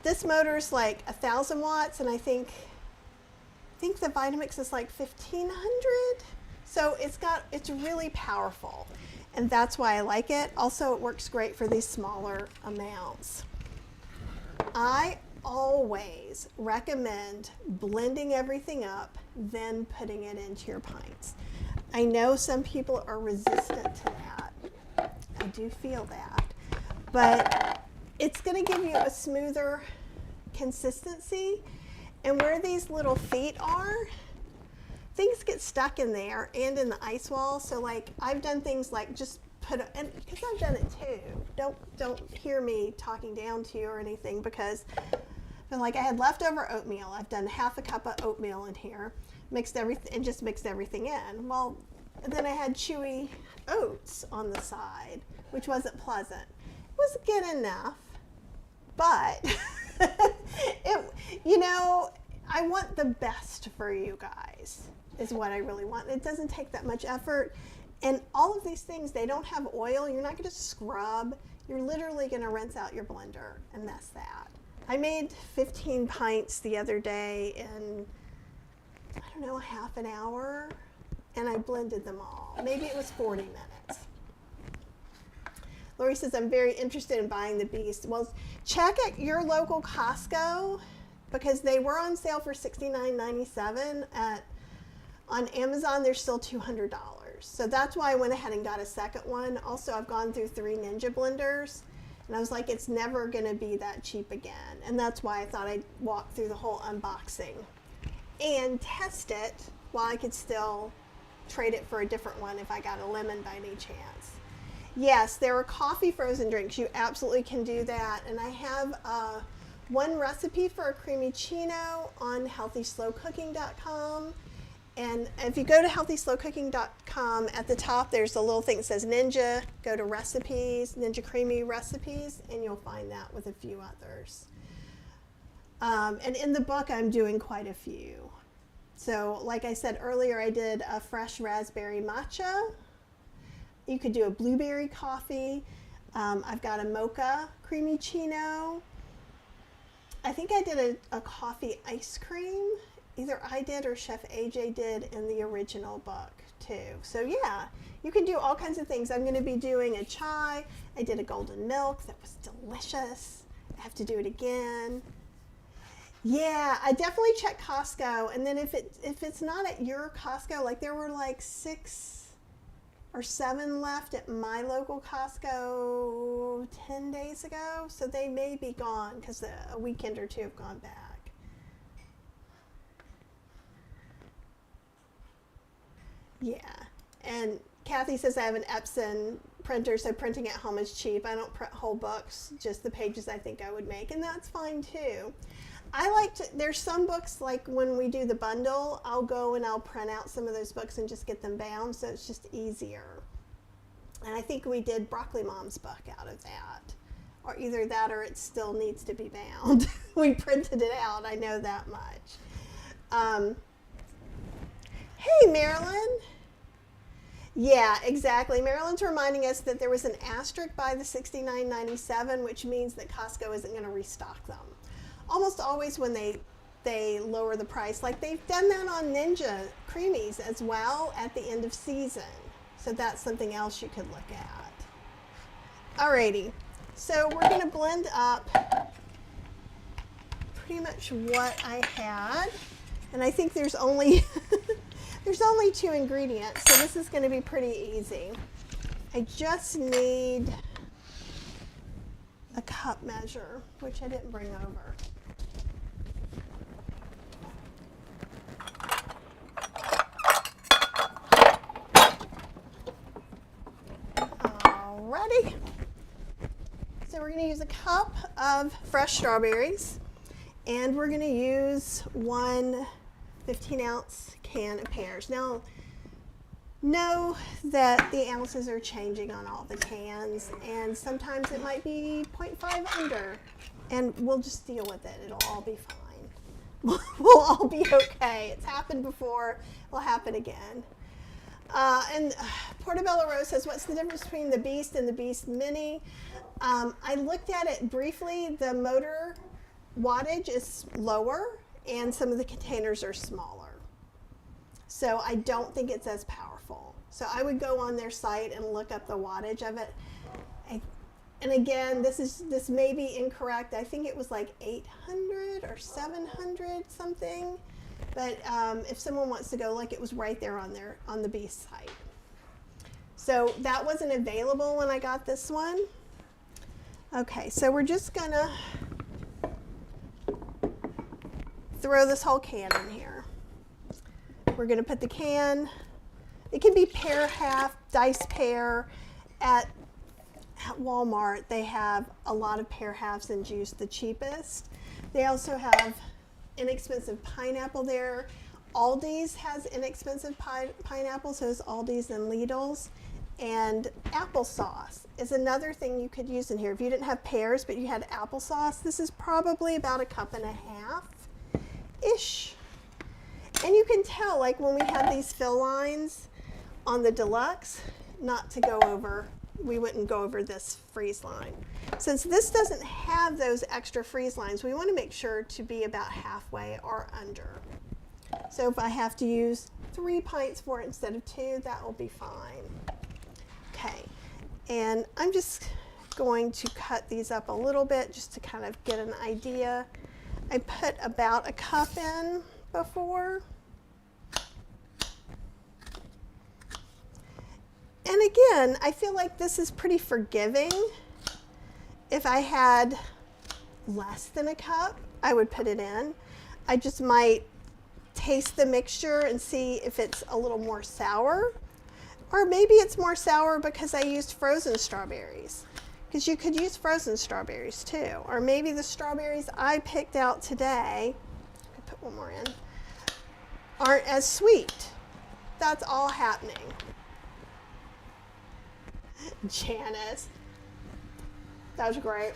This motor's like 1,000 watts, and I think the Vitamix is like 1,500. So it's really powerful, and that's why I like it. Also, it works great for these smaller amounts. I always recommend blending everything up, then putting it into your pints. I know some people are resistant to that. I do feel that. But it's going to give you a smoother consistency. And where these little feet are, things get stuck in there and in the ice wall. So like I've done things like just and because I've done it too. Don't hear me talking down to you or anything, because like I had leftover oatmeal. I've done half a cup of oatmeal in here, mixed everything in. Well, then I had chewy oats on the side, which wasn't pleasant. It was good enough, but I want the best for you guys is what I really want. It doesn't take that much effort. And all of these things, they don't have oil. You're not going to scrub. You're literally going to rinse out your blender, and that's that. I made 15 pints the other day in, I don't know, half an hour, and I blended them all. Maybe it was 40 minutes. Lori says, I'm very interested in buying the beast. Well, check at your local Costco, because they were on sale for $69.97. On Amazon, they're still $200. So that's why I went ahead and got a second one. Also, I've gone through 3 Ninja blenders, and I was like, it's never going to be that cheap again. And that's why I thought I'd walk through the whole unboxing and test it while I could still trade it for a different one if I got a lemon by any chance. Yes, there are coffee frozen drinks. You absolutely can do that. And I have one recipe for a creamy chino on healthyslowcooking.com. And if you go to healthyslowcooking.com, at the top there's a little thing that says Ninja. Go to recipes, Ninja Creami recipes, and you'll find that with a few others. And in the book, I'm doing quite a few. So like I said earlier, I did a fresh raspberry matcha. You could do a blueberry coffee. I've got a mocha creamy chino. I think I did a coffee ice cream. Either I did or Chef AJ did in the original book too. So yeah, you can do all kinds of things. I'm going to be doing a chai. I did a golden milk that was delicious. I have to do it again. Yeah, I definitely check Costco. And then if it's not at your Costco, like there were like 6 or 7 left at my local Costco 10 days ago. So they may be gone because a weekend or 2 have gone back. Yeah, and Kathy says I have an Epson printer, so printing at home is cheap. I don't print whole books, just the pages I think I would make, and that's fine too. There's some books, like when we do the bundle, I'll go and I'll print out some of those books and just get them bound, so it's just easier. And I think we did Broccoli Mom's book out of that, or either that or it still needs to be bound. We printed it out, I know that much. Hey, Marilyn. Yeah, exactly. Marilyn's reminding us that there was an asterisk by the $69.97, which means that Costco isn't going to restock them. Almost always when they they lower the price. Like they've done that on Ninja Creamis as well at the end of season. So that's something else you could look at. Alrighty, so we're gonna blend up pretty much what I had. And I think there's only, there's only 2 ingredients, so this is gonna be pretty easy. I just need a cup measure, which I didn't bring over. Alrighty. So we're going to use a cup of fresh strawberries, and we're going to use 1 15-ounce can of pears. Now, know that the ounces are changing on all the cans, and sometimes it might be 0.5 under, and we'll just deal with it. It'll all be fine. We'll all be okay. It's happened before. It'll happen again. And Portobello Rose says, what's the difference between the Beast and the Beast Mini? I looked at it briefly. The motor wattage is lower, and some of the containers are smaller. So I don't think it's as powerful. So I would go on their site and look up the wattage of it. And again, this may be incorrect. I think it was like 800 or 700 something. But if someone wants to go look, it was right there on the Beast site. So that wasn't available when I got this one. Okay, so we're just gonna throw this whole can in here. We're gonna put the can, it can be pear half, dice pear. At Walmart, they have a lot of pear halves and juice, the cheapest. They also have inexpensive pineapple there. Aldi's has inexpensive pineapple, so is Aldi's and Lidl's. And applesauce is another thing you could use in here. If you didn't have pears, but you had applesauce, this is probably about 1.5 cups-ish. And you can tell, like when we have these fill lines on the Deluxe, not to go over, we wouldn't go over this freeze line. Since this doesn't have those extra freeze lines, we want to make sure to be about halfway or under. So if I have to use 3 pints for it instead of 2, that will be fine. Okay, and I'm just going to cut these up a little bit just to kind of get an idea. I put about 1 cup in before. And again, I feel like this is pretty forgiving. If I had less than 1 cup, I would put it in. I just might taste the mixture and see if it's a little more sour. Or maybe it's more sour because I used frozen strawberries. Because you could use frozen strawberries too. Or maybe the strawberries I picked out today, I put 1 more in, aren't as sweet. That's all happening. Janice, that was great.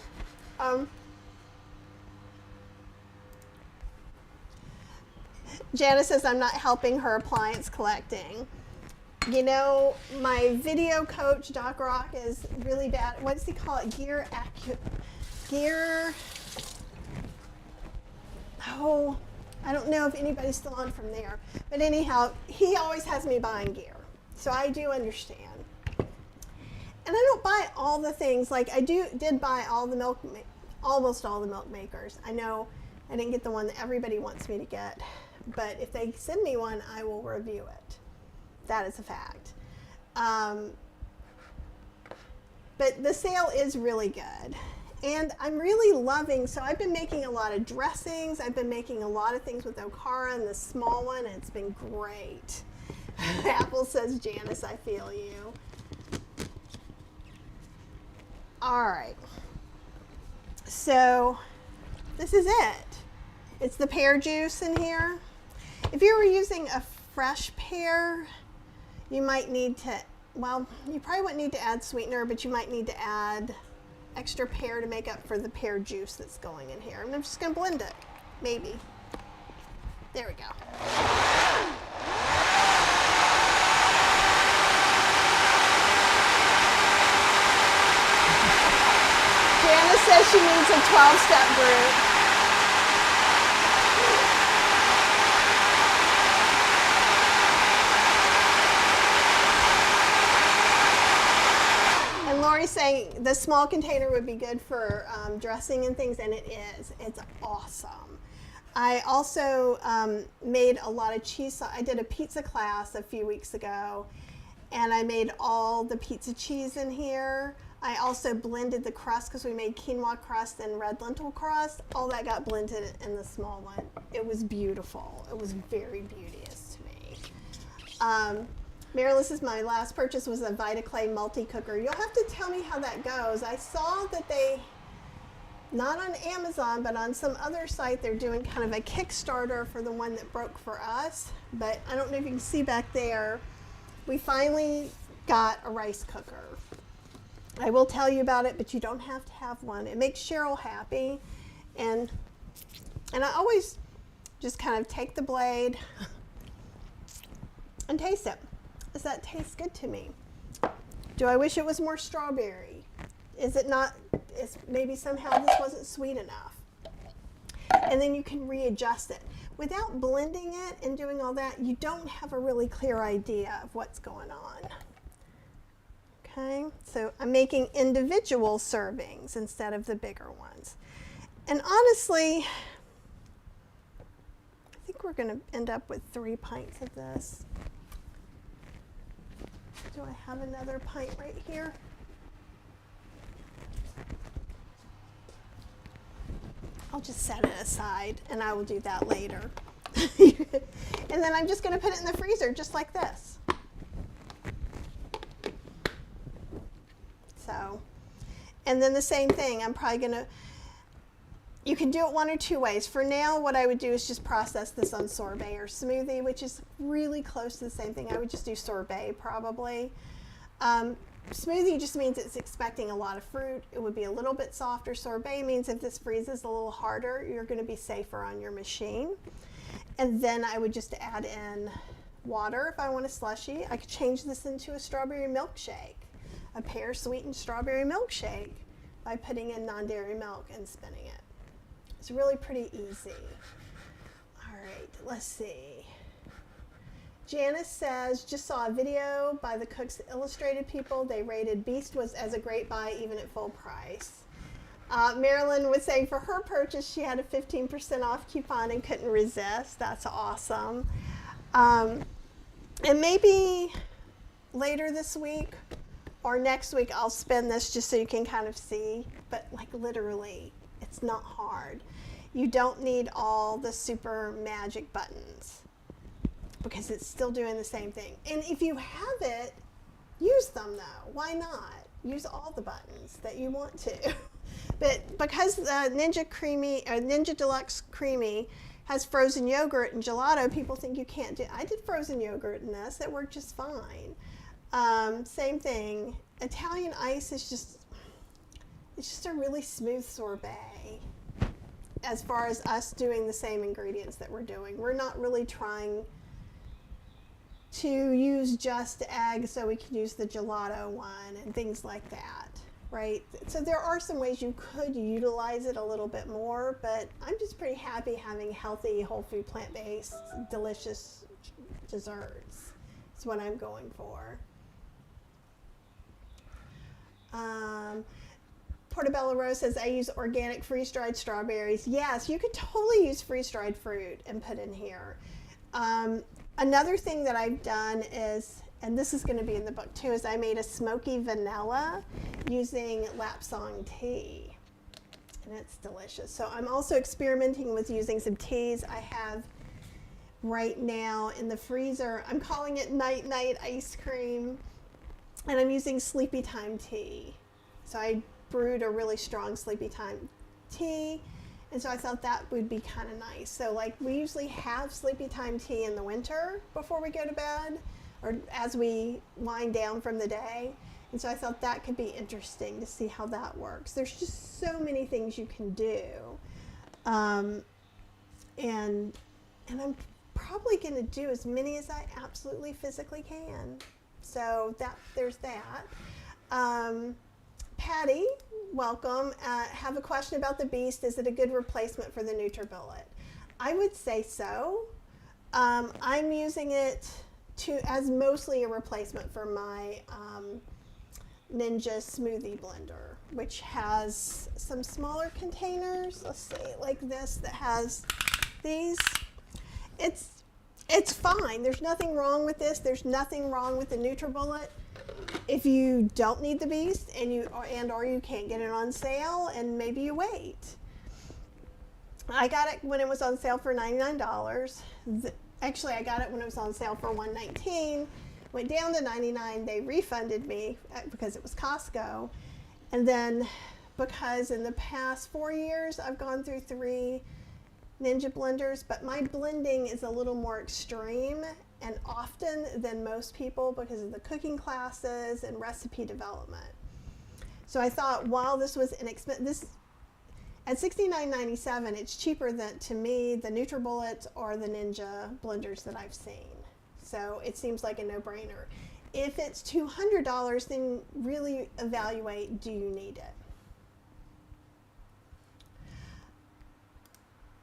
Janice says I'm not helping her appliance collecting. You know, my video coach, Doc Rock, is really bad. What does he call it? Oh, I don't know if anybody's still on from there. But anyhow, he always has me buying gear. So I do understand. And I don't buy all the things. Like I did buy all the almost all the milk makers. I know I didn't get the one that everybody wants me to get. But if they send me one, I will review it. That is a fact. But the sale is really good. And I'm really loving, so I've been making a lot of dressings. I've been making a lot of things with Okara and the small one, and it's been great. Apple says, Janice, I feel you. All right. So this is it. It's the pear juice in here. If you were using a fresh pear, you might need to, well, you probably wouldn't need to add sweetener, but you might need to add extra pear to make up for the pear juice that's going in here. And I'm just going to blend it, maybe. There we go. Janice says she needs a 12-step group. Lori's saying the small container would be good for dressing and things, and it is. It's awesome. I also made a lot of cheese. I did a pizza class a few weeks ago, and I made all the pizza cheese in here. I also blended the crust because we made quinoa crust and red lentil crust. All that got blended in the small one. It was beautiful. It was very beauteous to me. Marilyn says my last purchase was a VitaClay multi-cooker. You'll have to tell me how that goes. I saw that they, not on Amazon, but on some other site, they're doing kind of a Kickstarter for the one that broke for us. But I don't know if you can see back there. We finally got a rice cooker. I will tell you about it, but you don't have to have one. It makes Cheryl happy. And I always just kind of take the blade and taste it. Does that taste good to me? Do I wish it was more strawberry? Is it not, maybe somehow this wasn't sweet enough. And then you can readjust it. Without blending it and doing all that, you don't have a really clear idea of what's going on. Okay, so I'm making individual servings instead of the bigger ones. And honestly, I think we're going to end up with 3 pints of this. Do I have another pint right here? I'll just set it aside and I will do that later. And then I'm just going to put it in the freezer just like this. So, and then the same thing, I'm probably going to, you can do it one or two ways. For now, what I would do is just process this on sorbet or smoothie, which is really close to the same thing. I would just do sorbet probably. Smoothie just means it's expecting a lot of fruit. It would be a little bit softer. Sorbet means if this freezes a little harder, you're going to be safer on your machine. And then I would just add in water if I want a slushie. I could change this into a strawberry milkshake, a pear sweetened strawberry milkshake, by putting in non-dairy milk and spinning it. It's really pretty easy. All right, let's see. Janice says, just saw a video by the Cooks Illustrated people. They rated Beast was as a great buy even at full price. Marilyn was saying for her purchase, she had a 15% off coupon and couldn't resist. That's awesome. And maybe later this week or next week, I'll spin this just so you can kind of see. But like literally, it's not hard. You don't need all the super magic buttons because it's still doing the same thing. And if you have it, use them though. Why not? Use all the buttons that you want to. But because the Ninja Creami or Ninja Deluxe Creami has frozen yogurt and gelato, people think you can't do it. I did frozen yogurt in this. It worked just fine. Same thing. Italian ice is it's just a really smooth sorbet as far as us doing the same ingredients that we're doing. We're not really trying to use just eggs so we can use the gelato one and things like that, right? So there are some ways you could utilize it a little bit more, but I'm just pretty happy having healthy, whole food, plant-based, delicious desserts. That's what I'm going for. Portobello Rose says, I use organic freeze-dried strawberries. Yes, you could totally use freeze-dried fruit and put in here. Another thing that I've done is, and this is going to be in the book too, is I made a smoky vanilla using Lapsang tea. And it's delicious. So I'm also experimenting with using some teas I have right now in the freezer. I'm calling it Night Night Ice Cream. And I'm using Sleepy Time tea. So I brewed a really strong Sleepy Time tea. And so I thought that would be kind of nice. So like we usually have Sleepy Time tea in the winter before we go to bed or as we wind down from the day. And so I thought that could be interesting to see how that works. There's just so many things you can do. And I'm probably going to do as many as I absolutely physically can. So there's that. Patty, welcome. Have a question about the Beast. Is it a good replacement for the NutriBullet? I would say so. I'm using it as mostly a replacement for my Ninja smoothie blender, which has some smaller containers. Let's see, like this that has these. It's fine. There's nothing wrong with this. There's nothing wrong with the NutriBullet. If you don't need the Beast or you can't get it on sale, and maybe you wait. I got it when it was on sale for $99. Actually, I got it when it was on sale for $119. Went down to $99. They refunded me because it was Costco. And then because in the past 4 years, I've gone through 3 Ninja blenders, but my blending is a little more extreme and often than most people because of the cooking classes and recipe development. So I thought while this was inexpensive, at $69.97, it's cheaper than, to me, the NutriBullet or the Ninja blenders that I've seen. So it seems like a no-brainer. If it's $200, then really evaluate, do you need it?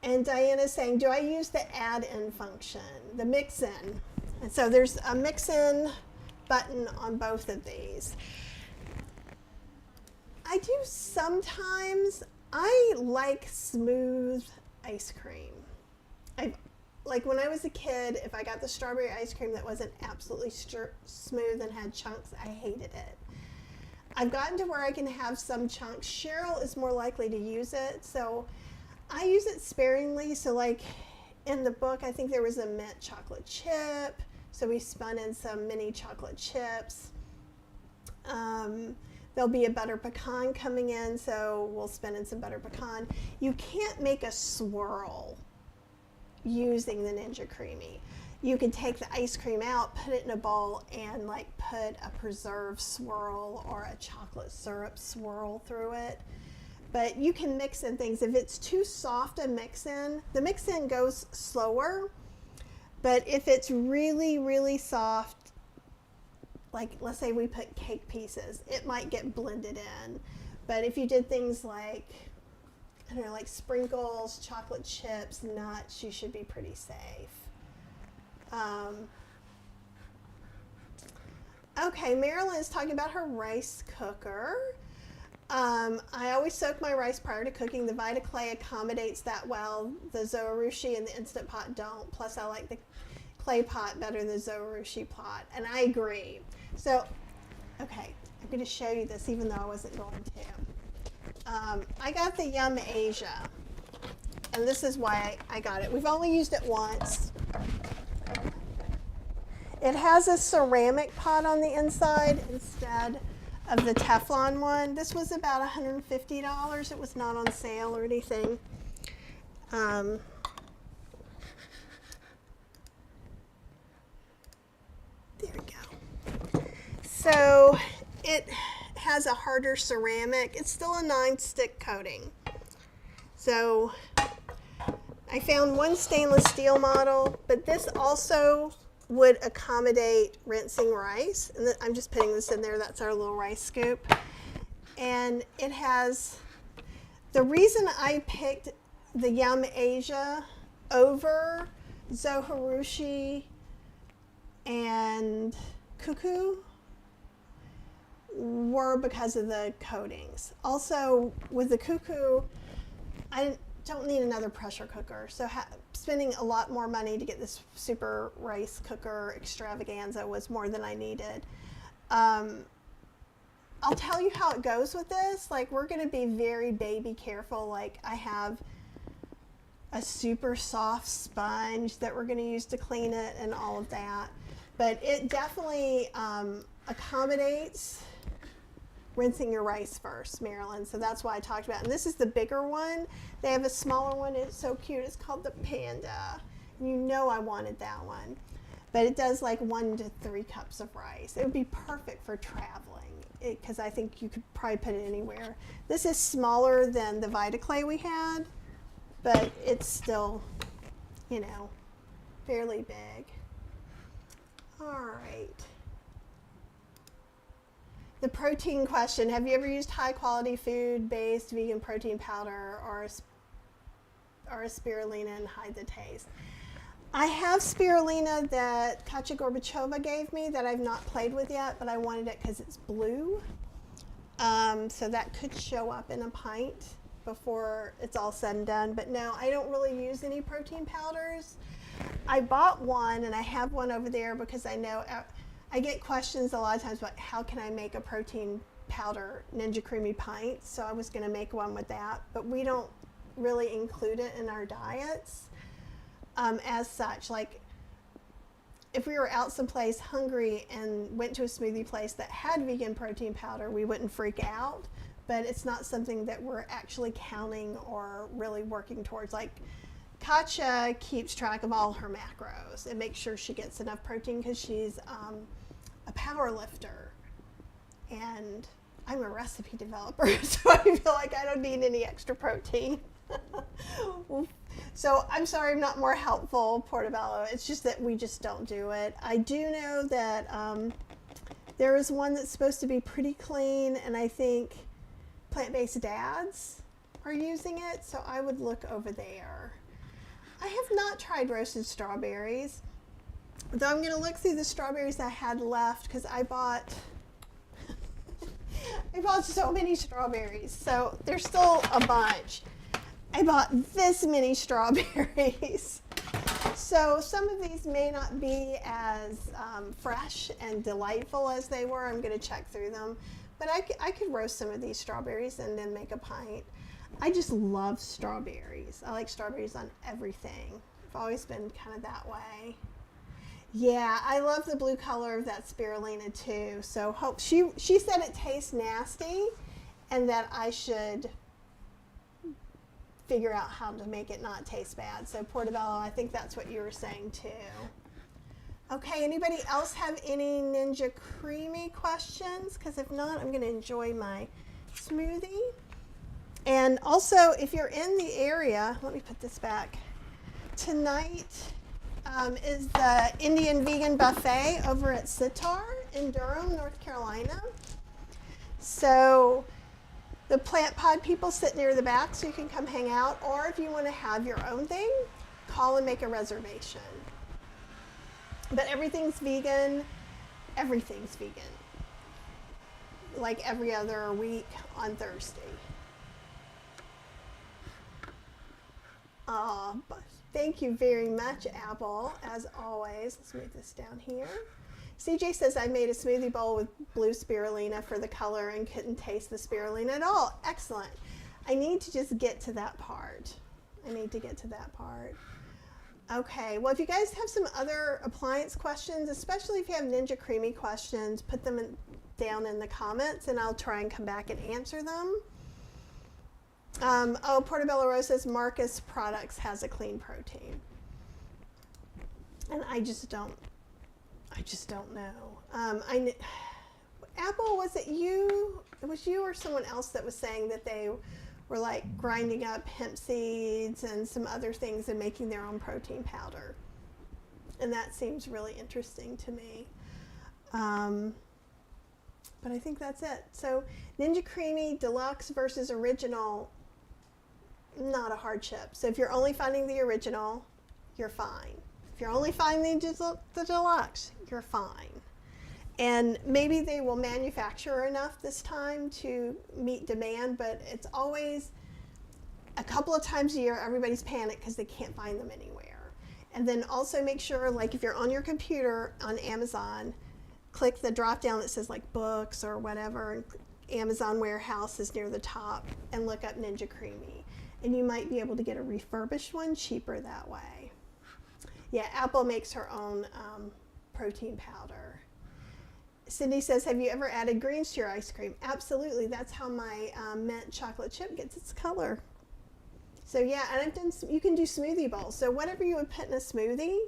And Diana's saying, do I use the add-in function, the mix-in? And so there's a mix-in button on both of these. I do sometimes. I like smooth ice cream. Like when I was a kid, if I got the strawberry ice cream that wasn't absolutely smooth and had chunks, I hated it. I've gotten to where I can have some chunks. Cheryl is more likely to use it, so I use it sparingly. So like in the book, I think there was a mint chocolate chip, so we spun in some mini chocolate chips. There'll be a butter pecan coming in, so we'll spin in some butter pecan. You can't make a swirl using the Ninja Creami. You can take the ice cream out, put it in a bowl, and like put a preserve swirl or a chocolate syrup swirl through it. But you can mix in things. If it's too soft a mix-in, the mix-in goes slower. But if it's really, really soft, like let's say we put cake pieces, it might get blended in. But if you did things like, I don't know, like sprinkles, chocolate chips, nuts, you should be pretty safe. Okay, Marilyn is talking about her rice cooker. I always soak my rice prior to cooking. The Vita Clay accommodates that well. The Zorushi and the Instant Pot don't. Plus, I like the clay pot better than the Zorushi pot. And I agree. So, okay, I'm going to show you this even though I wasn't going to. I got the Yum Asia. And this is why I got it. We've only used it once. It has a ceramic pot on the inside instead of the Teflon one. This was about $150. It was not on sale or anything. There we go. So it has a harder ceramic. It's still a 9-stick coating. So I found one stainless steel model, but this also would accommodate rinsing rice. And I'm just putting this in there. That's our little rice scoop. And it has, the reason I picked the Yum Asia over Zoharushi and Cuckoo were because of the coatings. Also, with the Cuckoo, I don't need another pressure cooker. So spending a lot more money to get this super rice cooker extravaganza was more than I needed. I'll tell you how it goes with this. Like, we're going to be very baby careful. Like, I have a super soft sponge that we're going to use to clean it and all of that. But it definitely accommodates rinsing your rice first, Marilyn. So that's why I talked about it. And this is the bigger one. They have a smaller one. It's so cute. It's called the Panda. You know I wanted that one. But it does like 1 to 3 cups of rice. It would be perfect for traveling because I think you could probably put it anywhere. This is smaller than the Vita Clay we had, but it's still, you know, fairly big. All right. The protein question. Have you ever used high quality food-based vegan protein powder or a spirulina and hide the taste? I have spirulina that Katya Gorbachova gave me that I've not played with yet, but I wanted it because it's blue. So that could show up in a pint before it's all said and done. But no, I don't really use any protein powders. I bought one, and I have one over there because I know I get questions a lot of times about how can I make a protein powder Ninja Creami pint. So I was going to make one with that, but we don't really include it in our diets as such. Like if we were out someplace hungry and went to a smoothie place that had vegan protein powder, we wouldn't freak out, but it's not something that we're actually counting or really working towards. Like Katja keeps track of all her macros and makes sure she gets enough protein because she's a power lifter, and I'm a recipe developer, so I feel like I don't need any extra protein. So I'm sorry I'm not more helpful, Portobello. It's just that we just don't do it. I do know that there is one that's supposed to be pretty clean, and I think Plant-Based Dads are using it, so I would look over there. I have not tried roasted strawberries, though I'm going to look through the strawberries I had left because I bought so many strawberries, so there's still a bunch. I bought this many strawberries. So some of these may not be as fresh and delightful as they were. I'm going to check through them. But I could roast some of these strawberries and then make a pint. I just love strawberries. I like strawberries on everything. I've always been kind of that way. Yeah, I love the blue color of that spirulina too. So she said it tastes nasty and that I should figure out how to make it not taste bad. So Portobello, I think that's what you were saying too. Okay, anybody else have any Ninja Creami questions? Because if not, I'm going to enjoy my smoothie. And also, if you're in the area, let me put this back. Tonight is the Indian Vegan Buffet over at Sitar in Durham, North Carolina. So the Plant Pod people sit near the back so you can come hang out, or if you want to have your own thing, call and make a reservation. But everything's vegan, like every other week on Thursday. Thank you very much, Apple, as always. Let's move this down here. CJ says, I made a smoothie bowl with blue spirulina for the color and couldn't taste the spirulina at all. Excellent. I need to just get to that part. Okay, well, if you guys have some other appliance questions, especially if you have Ninja Creami questions, put them down in the comments and I'll try and come back and answer them. Portobello Rose says Marcus Products has a clean protein. And I just don't know. Apple, was it you? It was you or someone else that was saying that they were like grinding up hemp seeds and some other things and making their own protein powder. And that seems really interesting to me. But I think that's it. So Ninja Creami Deluxe versus Original, not a hardship. So if you're only finding the Original, you're fine. If you're only finding the Deluxe, you're fine. And maybe they will manufacture enough this time to meet demand, but it's always a couple of times a year everybody's panicked because they can't find them anywhere. And then also make sure, like if you're on your computer on Amazon, click the drop down that says like books or whatever, and Amazon Warehouse is near the top, and look up Ninja Creami. And you might be able to get a refurbished one cheaper that way. Yeah, Apple makes her own protein powder. Cindy says, have you ever added greens to your ice cream? Absolutely. That's how my mint chocolate chip gets its color. So yeah, and I've done, you can do smoothie bowls. So whatever you would put in a smoothie,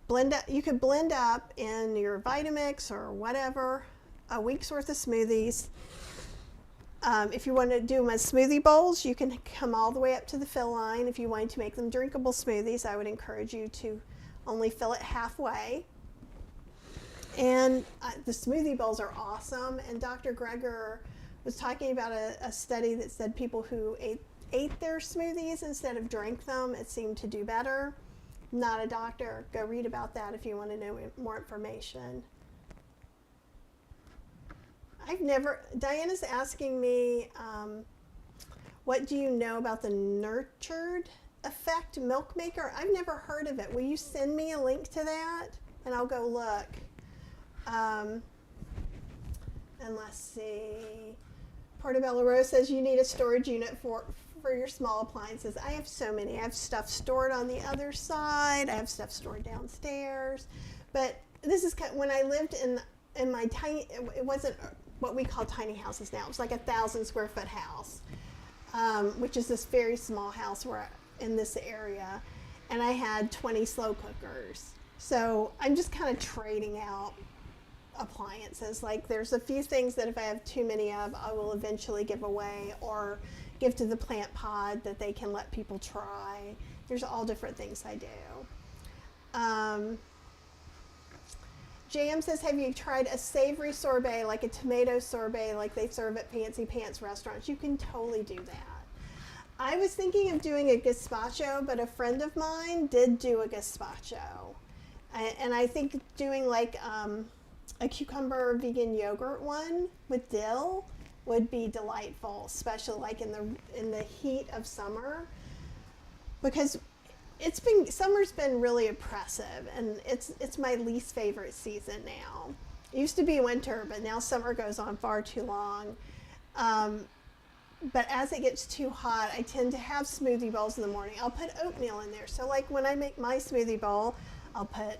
blend up, you could blend up in your Vitamix or whatever, a week's worth of smoothies. If you want to do them as smoothie bowls, you can come all the way up to the fill line. If you wanted to make them drinkable smoothies, I would encourage you to only fill it halfway. And the smoothie bowls are awesome. And Dr. Greger was talking about a study that said people who ate their smoothies instead of drank them, it seemed to do better. Not a doctor. Go read about that if you want to know more information. Diana's asking me, what do you know about the nurtured effect milk maker? I've never heard of it. Will you send me a link to that? And I'll go look. And let's see. Portobello Rose says you need a storage unit for your small appliances. I have so many. I have stuff stored on the other side. I have stuff stored downstairs. But this is when I lived in my tiny, it wasn't what we call tiny houses now. It was like 1,000 square foot house, which is this very small house in this area. And I had 20 slow cookers. So I'm just kind of trading out appliances. Like there's a few things that if I have too many of, I will eventually give away or give to the plant pod that they can let people try. There's all different things I do. JM says, have you tried a savory sorbet, like a tomato sorbet like they serve at Fancy Pants restaurants? You can totally do that. I was thinking of doing a gazpacho, but a friend of mine did do a gazpacho. And I think doing like a cucumber vegan yogurt one with dill would be delightful, especially like in the heat of summer, because summer's been really oppressive, and it's my least favorite season now. It used to be winter, but now summer goes on far too long. But as it gets too hot, I tend to have smoothie bowls in the morning. I'll put oatmeal in there. So like when I make my smoothie bowl, I'll put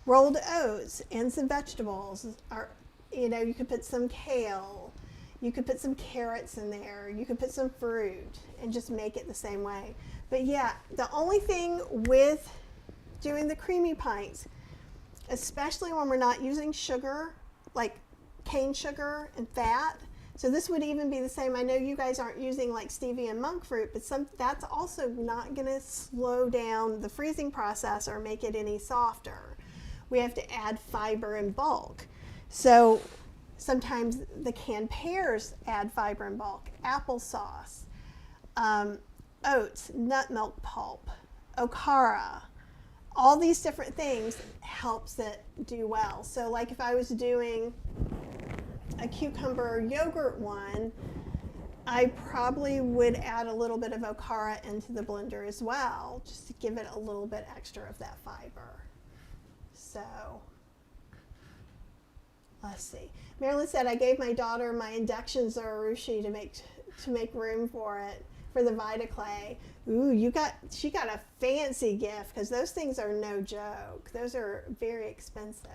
rolled oats and some vegetables. Or, you could put some kale. You could put some carrots in there. You could put some fruit and just make it the same way. But yeah, the only thing with doing the creamy pints, especially when we're not using sugar, like cane sugar and fat, so this would even be the same. I know you guys aren't using like stevia and monk fruit, but that's also not going to slow down the freezing process or make it any softer. We have to add fiber in bulk. So sometimes the canned pears add fiber in bulk, applesauce, oats, nut milk pulp, okara, all these different things helps it do well. So like if I was doing a cucumber yogurt one, I probably would add a little bit of okara into the blender as well, just to give it a little bit extra of that fiber. So let's see. Marilyn said, I gave my daughter my induction Zarushi to make room for it, for the VitaClay. Ooh, she got a fancy gift, because those things are no joke. Those are very expensive.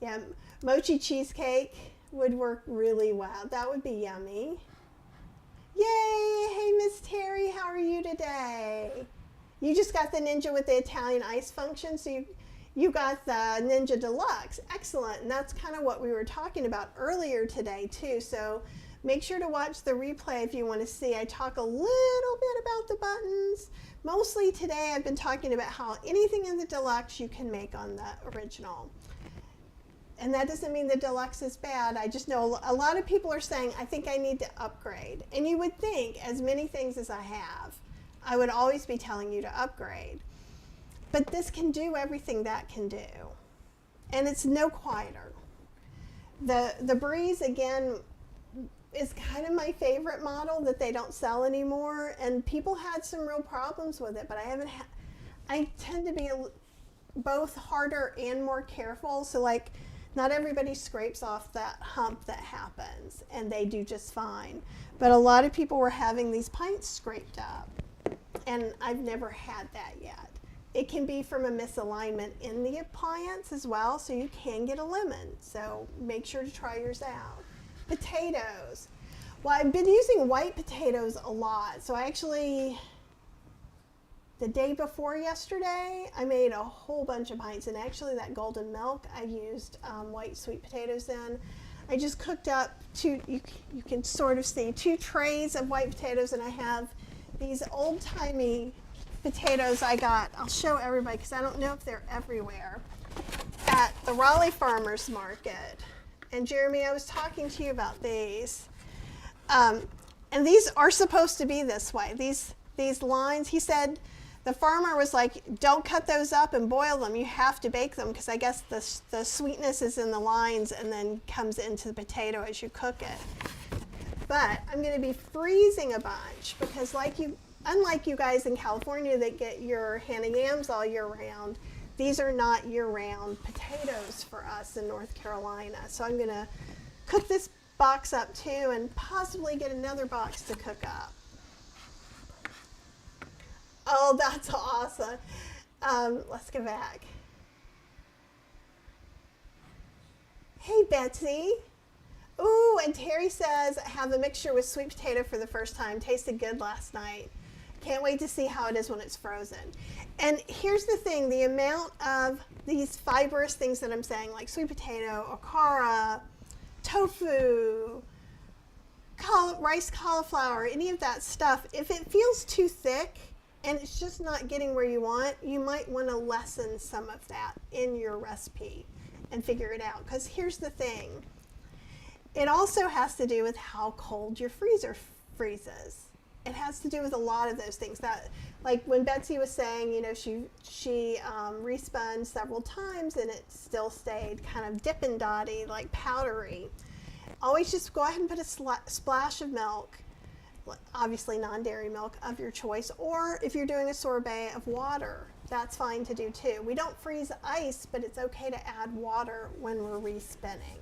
Yeah, mochi cheesecake would work really well. That would be yummy. Yay! Hey, Miss Terry, how are you today? You just got the Ninja with the Italian ice function, so you got the Ninja Deluxe. Excellent, and that's kind of what we were talking about earlier today too. So make sure to watch the replay if you want to see. I talk a little bit about the buttons. Mostly today I've been talking about how anything in the Deluxe you can make on the original. And that doesn't mean the Deluxe is bad. I just know a lot of people are saying, I think I need to upgrade. And you would think, as many things as I have, I would always be telling you to upgrade. But this can do everything that can do. And it's no quieter. The Breeze, again, is kind of my favorite model that they don't sell anymore. And people had some real problems with it, but I tend to be both harder and more careful. So like, not everybody scrapes off that hump that happens, and they do just fine. But a lot of people were having these pints scraped up, and I've never had that yet. It can be from a misalignment in the appliance as well, so you can get a lemon. So make sure to try yours out. Potatoes. Well, I've been using white potatoes a lot, so I actually, the day before yesterday, I made a whole bunch of pints, and actually that golden milk I used white sweet potatoes in. I just cooked up you can sort of see 2 trays of white potatoes, and I have these old-timey potatoes I got. I'll show everybody because I don't know if they're everywhere, at the Raleigh Farmers Market. And Jeremy, I was talking to you about these. And these are supposed to be this way. These lines, he said, the farmer was like, don't cut those up and boil them. You have to bake them because I guess the sweetness is in the lines and then comes into the potato as you cook it. But I'm going to be freezing a bunch because unlike you guys in California that get your Hannah yams all year round, these are not year-round potatoes for us in North Carolina. So I'm going to cook this box up too and possibly get another box to cook up. Oh, that's awesome. Let's go back. Hey, Betsy. Ooh, and Terry says, I have a mixture with sweet potato for the first time. Tasted good last night. Can't wait to see how it is when it's frozen. And here's the thing, the amount of these fibrous things that I'm saying, like sweet potato, okara, tofu, rice cauliflower, any of that stuff, if it feels too thick and it's just not getting where you want, you might want to lessen some of that in your recipe and figure it out. Because here's the thing, it also has to do with how cold your freezer freezes. It has to do with a lot of those things. That, like when Betsy was saying, you know, she respun several times and it still stayed kind of Dippin' Dotty, like powdery. Always just go ahead and put a splash of milk, obviously non-dairy milk of your choice, or if you're doing a sorbet of water, that's fine to do too. We don't freeze ice, but it's okay to add water when we're respinning.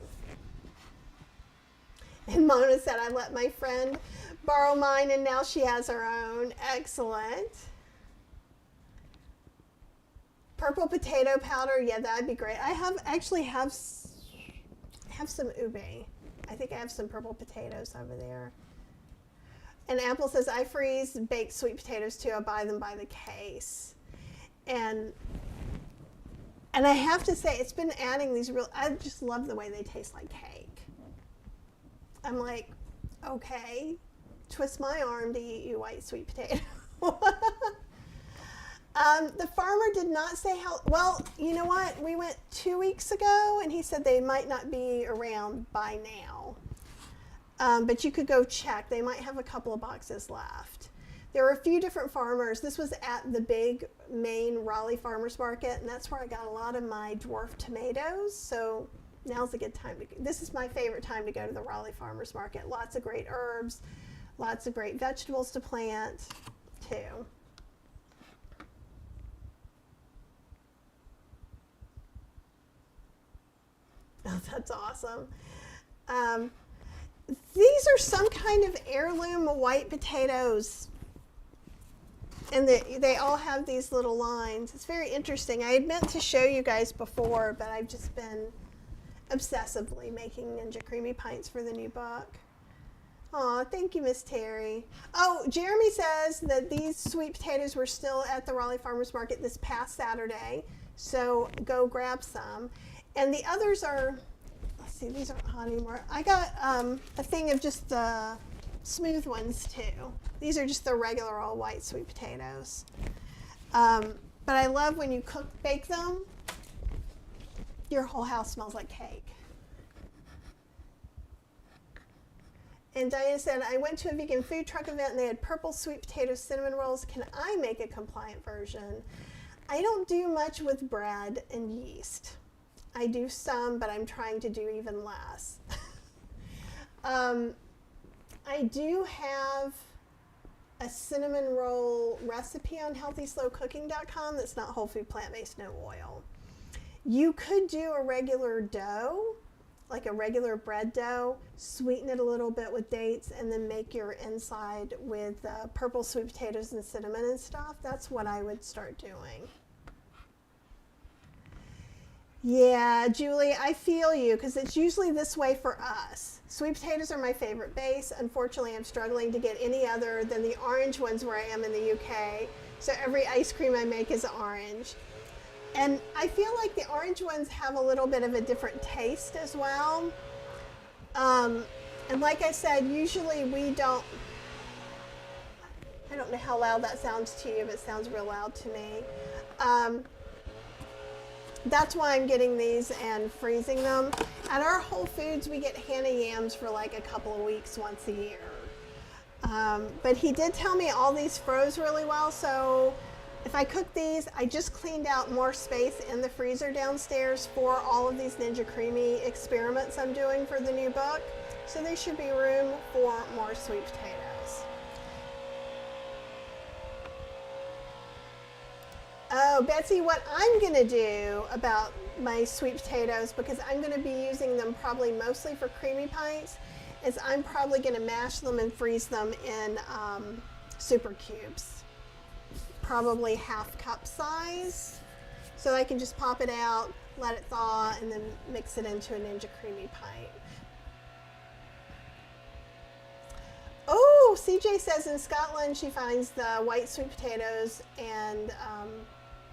And Mona said, I let my friend borrow mine and now she has her own. Excellent. Purple potato powder, yeah, that'd be great. I actually have some ube. I think I have some purple potatoes over there. And Apple says, I freeze baked sweet potatoes too. I buy them by the case. And I have to say, it's been adding these I just love the way they taste like cake. I'm like, okay, twist my arm to eat you white sweet potato. The farmer did not say how, well, you know what? We went 2 weeks ago and he said they might not be around by now. But you could go check. They might have a couple of boxes left. There were a few different farmers. This was at the big main Raleigh Farmers Market, and that's where I got a lot of my dwarf tomatoes. So now's a good time this is my favorite time to go to the Raleigh Farmers Market. Lots of great herbs, lots of great vegetables to plant too. Oh, that's awesome. These are some kind of heirloom white potatoes. And they all have these little lines. It's very interesting. I had meant to show you guys before, but I've just been obsessively making Ninja Creami pints for the new book. Aw, thank you, Miss Terry. Oh, Jeremy says that these sweet potatoes were still at the Raleigh Farmers Market this past Saturday, so go grab some. And the others are, let's see, these aren't hot anymore. I got a thing of just the smooth ones too. These are just the regular old white sweet potatoes. But I love when you bake them, your whole house smells like cake. And Diana said, I went to a vegan food truck event and they had purple sweet potato cinnamon rolls. Can I make a compliant version? I don't do much with bread and yeast. I do some, but I'm trying to do even less. I do have a cinnamon roll recipe on healthyslowcooking.com that's not whole food, plant-based, no oil. You could do a regular dough, like a regular bread dough, sweeten it a little bit with dates, and then make your inside with purple sweet potatoes and cinnamon and stuff. That's what I would start doing. Yeah, Julie, I feel you, because it's usually this way for us. Sweet potatoes are my favorite base. Unfortunately, I'm struggling to get any other than the orange ones where I am in the UK. So every ice cream I make is orange. And I feel like the orange ones have a little bit of a different taste as well. And like I said, usually we don't, I don't know how loud that sounds to you, but it sounds real loud to me. That's why I'm getting these and freezing them. At our Whole Foods, we get Hannah yams for like a couple of weeks once a year. But he did tell me all these froze really well, so If I cook these, I just cleaned out more space in the freezer downstairs for all of these Ninja Creami experiments I'm doing for the new book. So there should be room for more sweet potatoes. Oh, Betsy, what I'm going to do about my sweet potatoes, because I'm going to be using them probably mostly for creamy pints, is I'm probably going to mash them and freeze them in super cubes. Probably half cup size. So I can just pop it out, let it thaw, and then mix it into a Ninja Creami pint. Oh, CJ says in Scotland she finds the white sweet potatoes and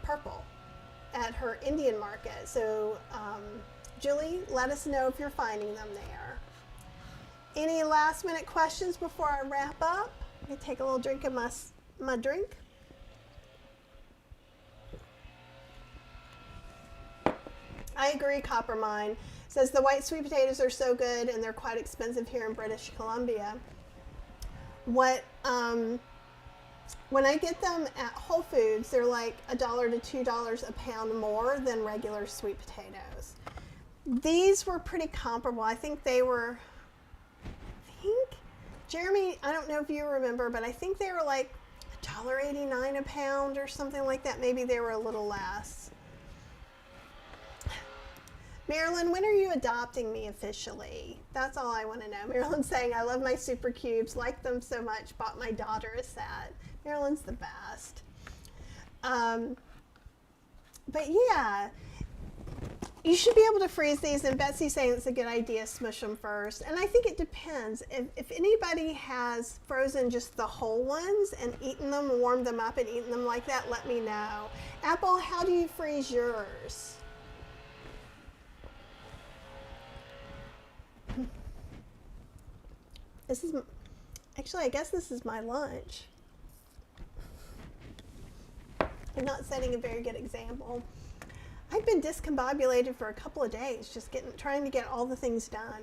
purple at her Indian market. So Julie, let us know if you're finding them there. Any last minute questions before I wrap up? I'm going to take a little drink of my drink. I agree, Coppermine. Says the white sweet potatoes are so good and they're quite expensive here in British Columbia. When I get them at Whole Foods, they're like $1 to $2 a pound more than regular sweet potatoes. These were pretty comparable. I think they were, Jeremy, I don't know if you remember, but I think they were like $1.89 a pound or something like that. Maybe they were a little less. Marilyn, when are you adopting me officially? That's all I want to know. Marilyn's saying, I love my super cubes, like them so much, bought my daughter a set. Marilyn's the best. But yeah, you should be able to freeze these, and Betsy's saying it's a good idea, smush them first. And I think it depends. If anybody has frozen just the whole ones and eaten them, warmed them up and eaten them like that, let me know. Apple, how do you freeze yours? This is, actually, I guess this is my lunch. I'm not setting a very good example. I've been discombobulated for a couple of days, just trying to get all the things done.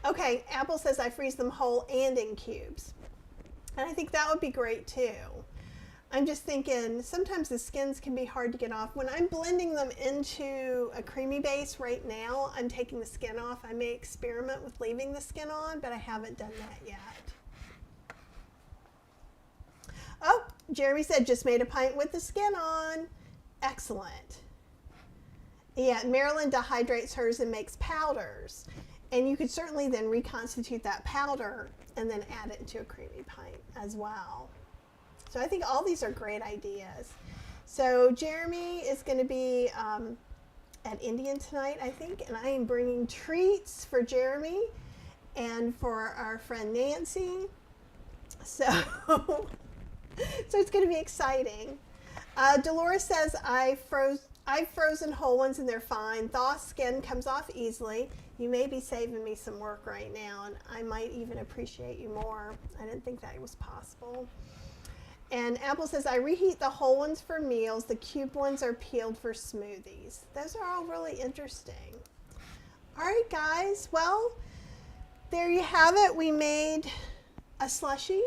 Okay, Apple says I freeze them whole and in cubes. And I think that would be great too. I'm just thinking sometimes the skins can be hard to get off. When I'm blending them into a creamy base right now, I'm taking the skin off. I may experiment with leaving the skin on, but I haven't done that yet. Oh, Jeremy said just made a pint with the skin on. Excellent. Yeah, Marilyn dehydrates hers and makes powders. And you could certainly then reconstitute that powder and then add it into a creamy pint as well. So I think all these are great ideas. So Jeremy is going to be at Indian tonight, I think, and I am bringing treats for Jeremy and for our friend Nancy. So, so it's going to be exciting. Dolores says I've frozen whole ones and they're fine. Thaw skin comes off easily. You may be saving me some work right now, and I might even appreciate you more. I didn't think that was possible. And Apple says, I reheat the whole ones for meals. The cube ones are peeled for smoothies. Those are all really interesting. All right, guys. Well, there you have it. We made a slushie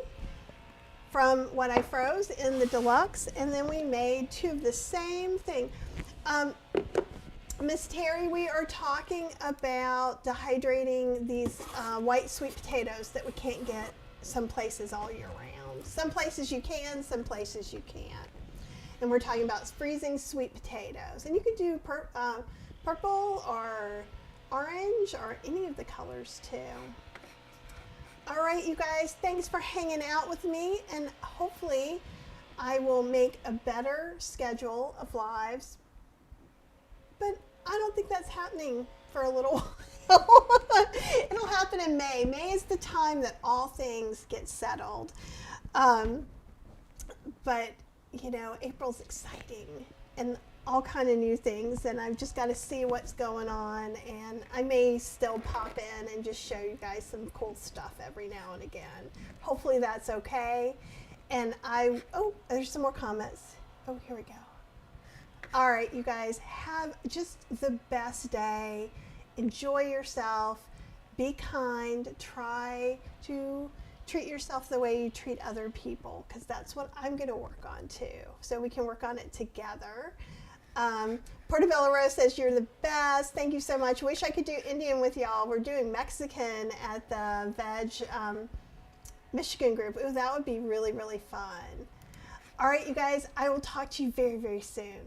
from what I froze in the Deluxe, and then we made two of the same thing. Miss Terry, we are talking about dehydrating these white sweet potatoes that we can't get some places all year round. Some places you can, some places you can't. And we're talking about freezing sweet potatoes. And you could do purple or orange or any of the colors too. All right, you guys, thanks for hanging out with me. And hopefully I will make a better schedule of lives. But I don't think that's happening for a little while. It'll happen in May. May is the time that all things get settled. But, you know, April's exciting and all kind of new things, and I've just got to see what's going on, and I may still pop in and just show you guys some cool stuff every now and again. Hopefully that's okay. And oh, there's some more comments. Oh, here we go. All right, you guys, have just the best day. Enjoy yourself. Be kind. Try to treat yourself the way you treat other people, because that's what I'm going to work on too. So we can work on it together. Portobello Rose says, you're the best. Thank you so much. Wish I could do Indian with y'all. We're doing Mexican at the Veg Michigan group. Ooh, that would be really, really fun. All right, you guys, I will talk to you very, very soon.